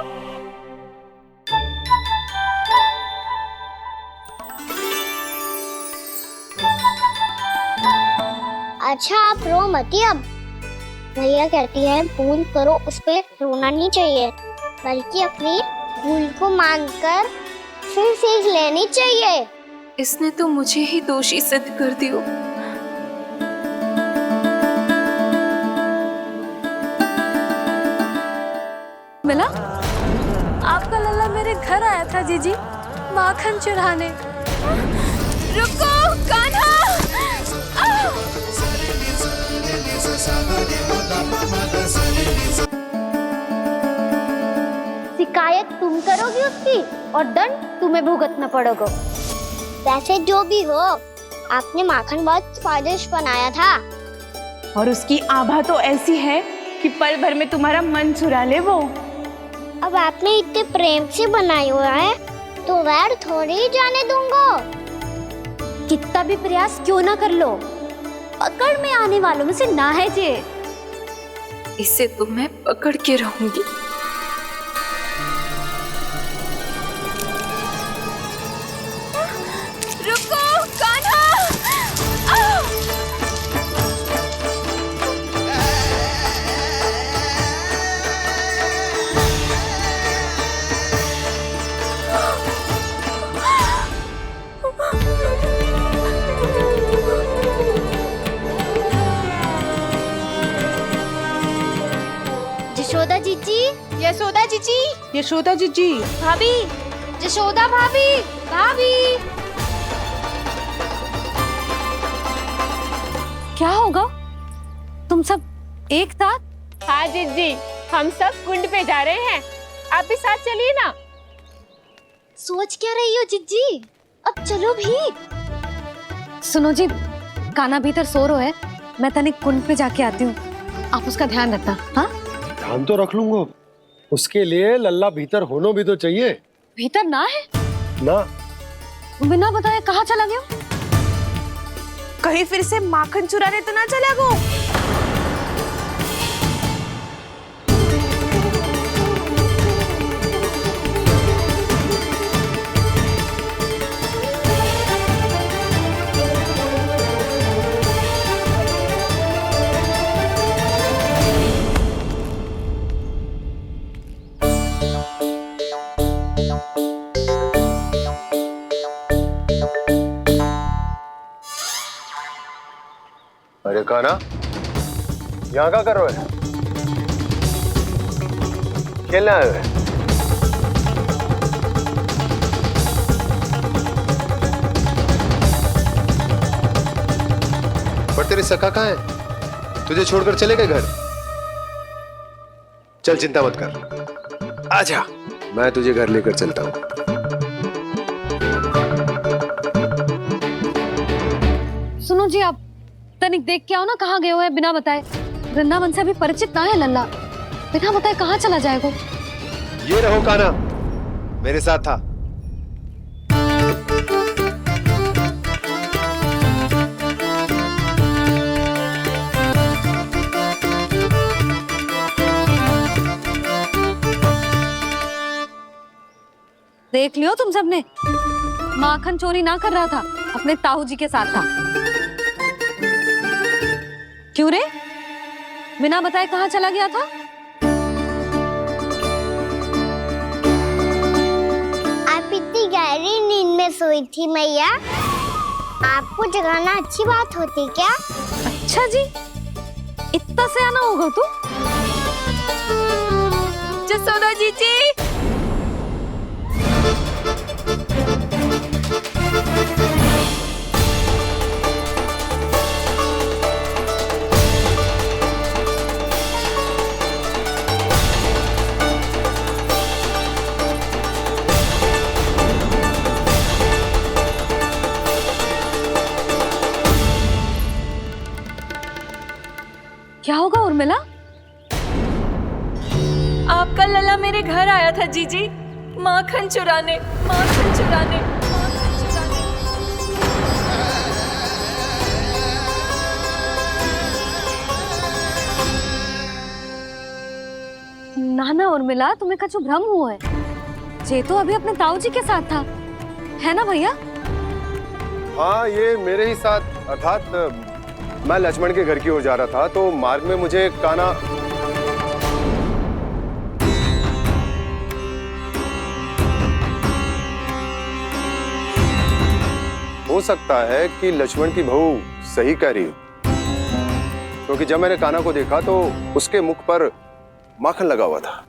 अच्छा आप रो मती अब। भैया कहती है भूल करो, उस पे रोना नहीं चाहिए, बल्कि अपनी भूल को मानकर फिर सीख लेनी चाहिए। इसने तो मुझे ही दोषी सिद्ध कर दियो। मिला? आपका लल्ला मेरे घर आया था जीजी, माखन चुराने। रुको कान्हा! शिकायत तुम करोगी उसकी और दंड तुम्हें भुगतना पड़ेगा। वैसे जो भी हो, आपने माखन बहुत स्वादिष्ट बनाया था। और उसकी आभा तो ऐसी है कि पल भर में तुम्हारा मन चुरा ले वो। अब आपने इतने प्रेम से बनाया हुआ है तो वैर थोड़ी ही जाने दूंगा। कितना भी प्रयास क्यों ना कर लो, पकड़ में आने वालों में से ना है जे। इसे तो मैं पकड़ के रहूंगी। रुको कान्हा! यशोदा जीजी, यशोदा जीजी, यशोदा जीजी, भाभी, यशोदा भाभी, भाभी। क्या होगा? तुम सब एक साथ? हाँ जीजी, हम सब कुंड पे जा रहे हैं, आप भी साथ चलिए ना। सोच क्या रही हो जीजी? अब चलो भी। सुनो जी, कान्हा भीतर सो रहा है, मैं तनिक कुंड पे जाके आती हूँ, आप उसका ध्यान रखना। हाँ, ध्यान तो रख लूंगा, उसके लिए लल्ला भीतर होना भी तो चाहिए। भीतर ना है? ना। बिना बताए कहाँ चला गया? कहीं फिर से माखन चुराने तो ना चला गो। अरे कान्हा, यहाँ क्या कर रहे हो? खेलने आए हुए? पर तेरी सखा कहाँ है? तुझे छोड़कर चले गए घर? चल चिंता मत कर, आजा, मैं तुझे घर लेकर चलता हूँ। सुनो जी, आप तनिक देख के आओ ना कहाँ गए हुए हैं बिना बताए। वृंदावन से अभी परिचित ना है लल्ला, बिना बताए कहाँ चला जाएगा? ये रहो कान्हा, मेरे साथ था। देख लियो तुम सबने, माखन चोरी ना कर रहा था, अपने ताऊ जी के साथ था। क्यों रे, बिना बताए कहाँ चला गया था? आप इतनी गहरी नींद में सोई थी मैया, आपको जगाना अच्छी बात होती क्या? अच्छा जी, इतना सयाना होगा तू? यशोदा जीजी, क्या होगा उर्मिला? आपका लल्ला मेरे घर आया था जीजी, माखन चुराने, माखन चुराने, माखन चुराने। ना ना उर्मिला, तुम्हें कछु भ्रम हुआ है। जे तो अभी अपने ताऊ जी के साथ था, है ना भैया? हाँ, ये मेरे ही साथ, अर्थात मैं लक्ष्मण के घर की ओर जा रहा था तो मार्ग में मुझे कान्हा हो सकता है कि लक्ष्मण की बहू सही कह रही हो, क्योंकि जब मैंने कान्हा को देखा तो उसके मुख पर माखन लगा हुआ था।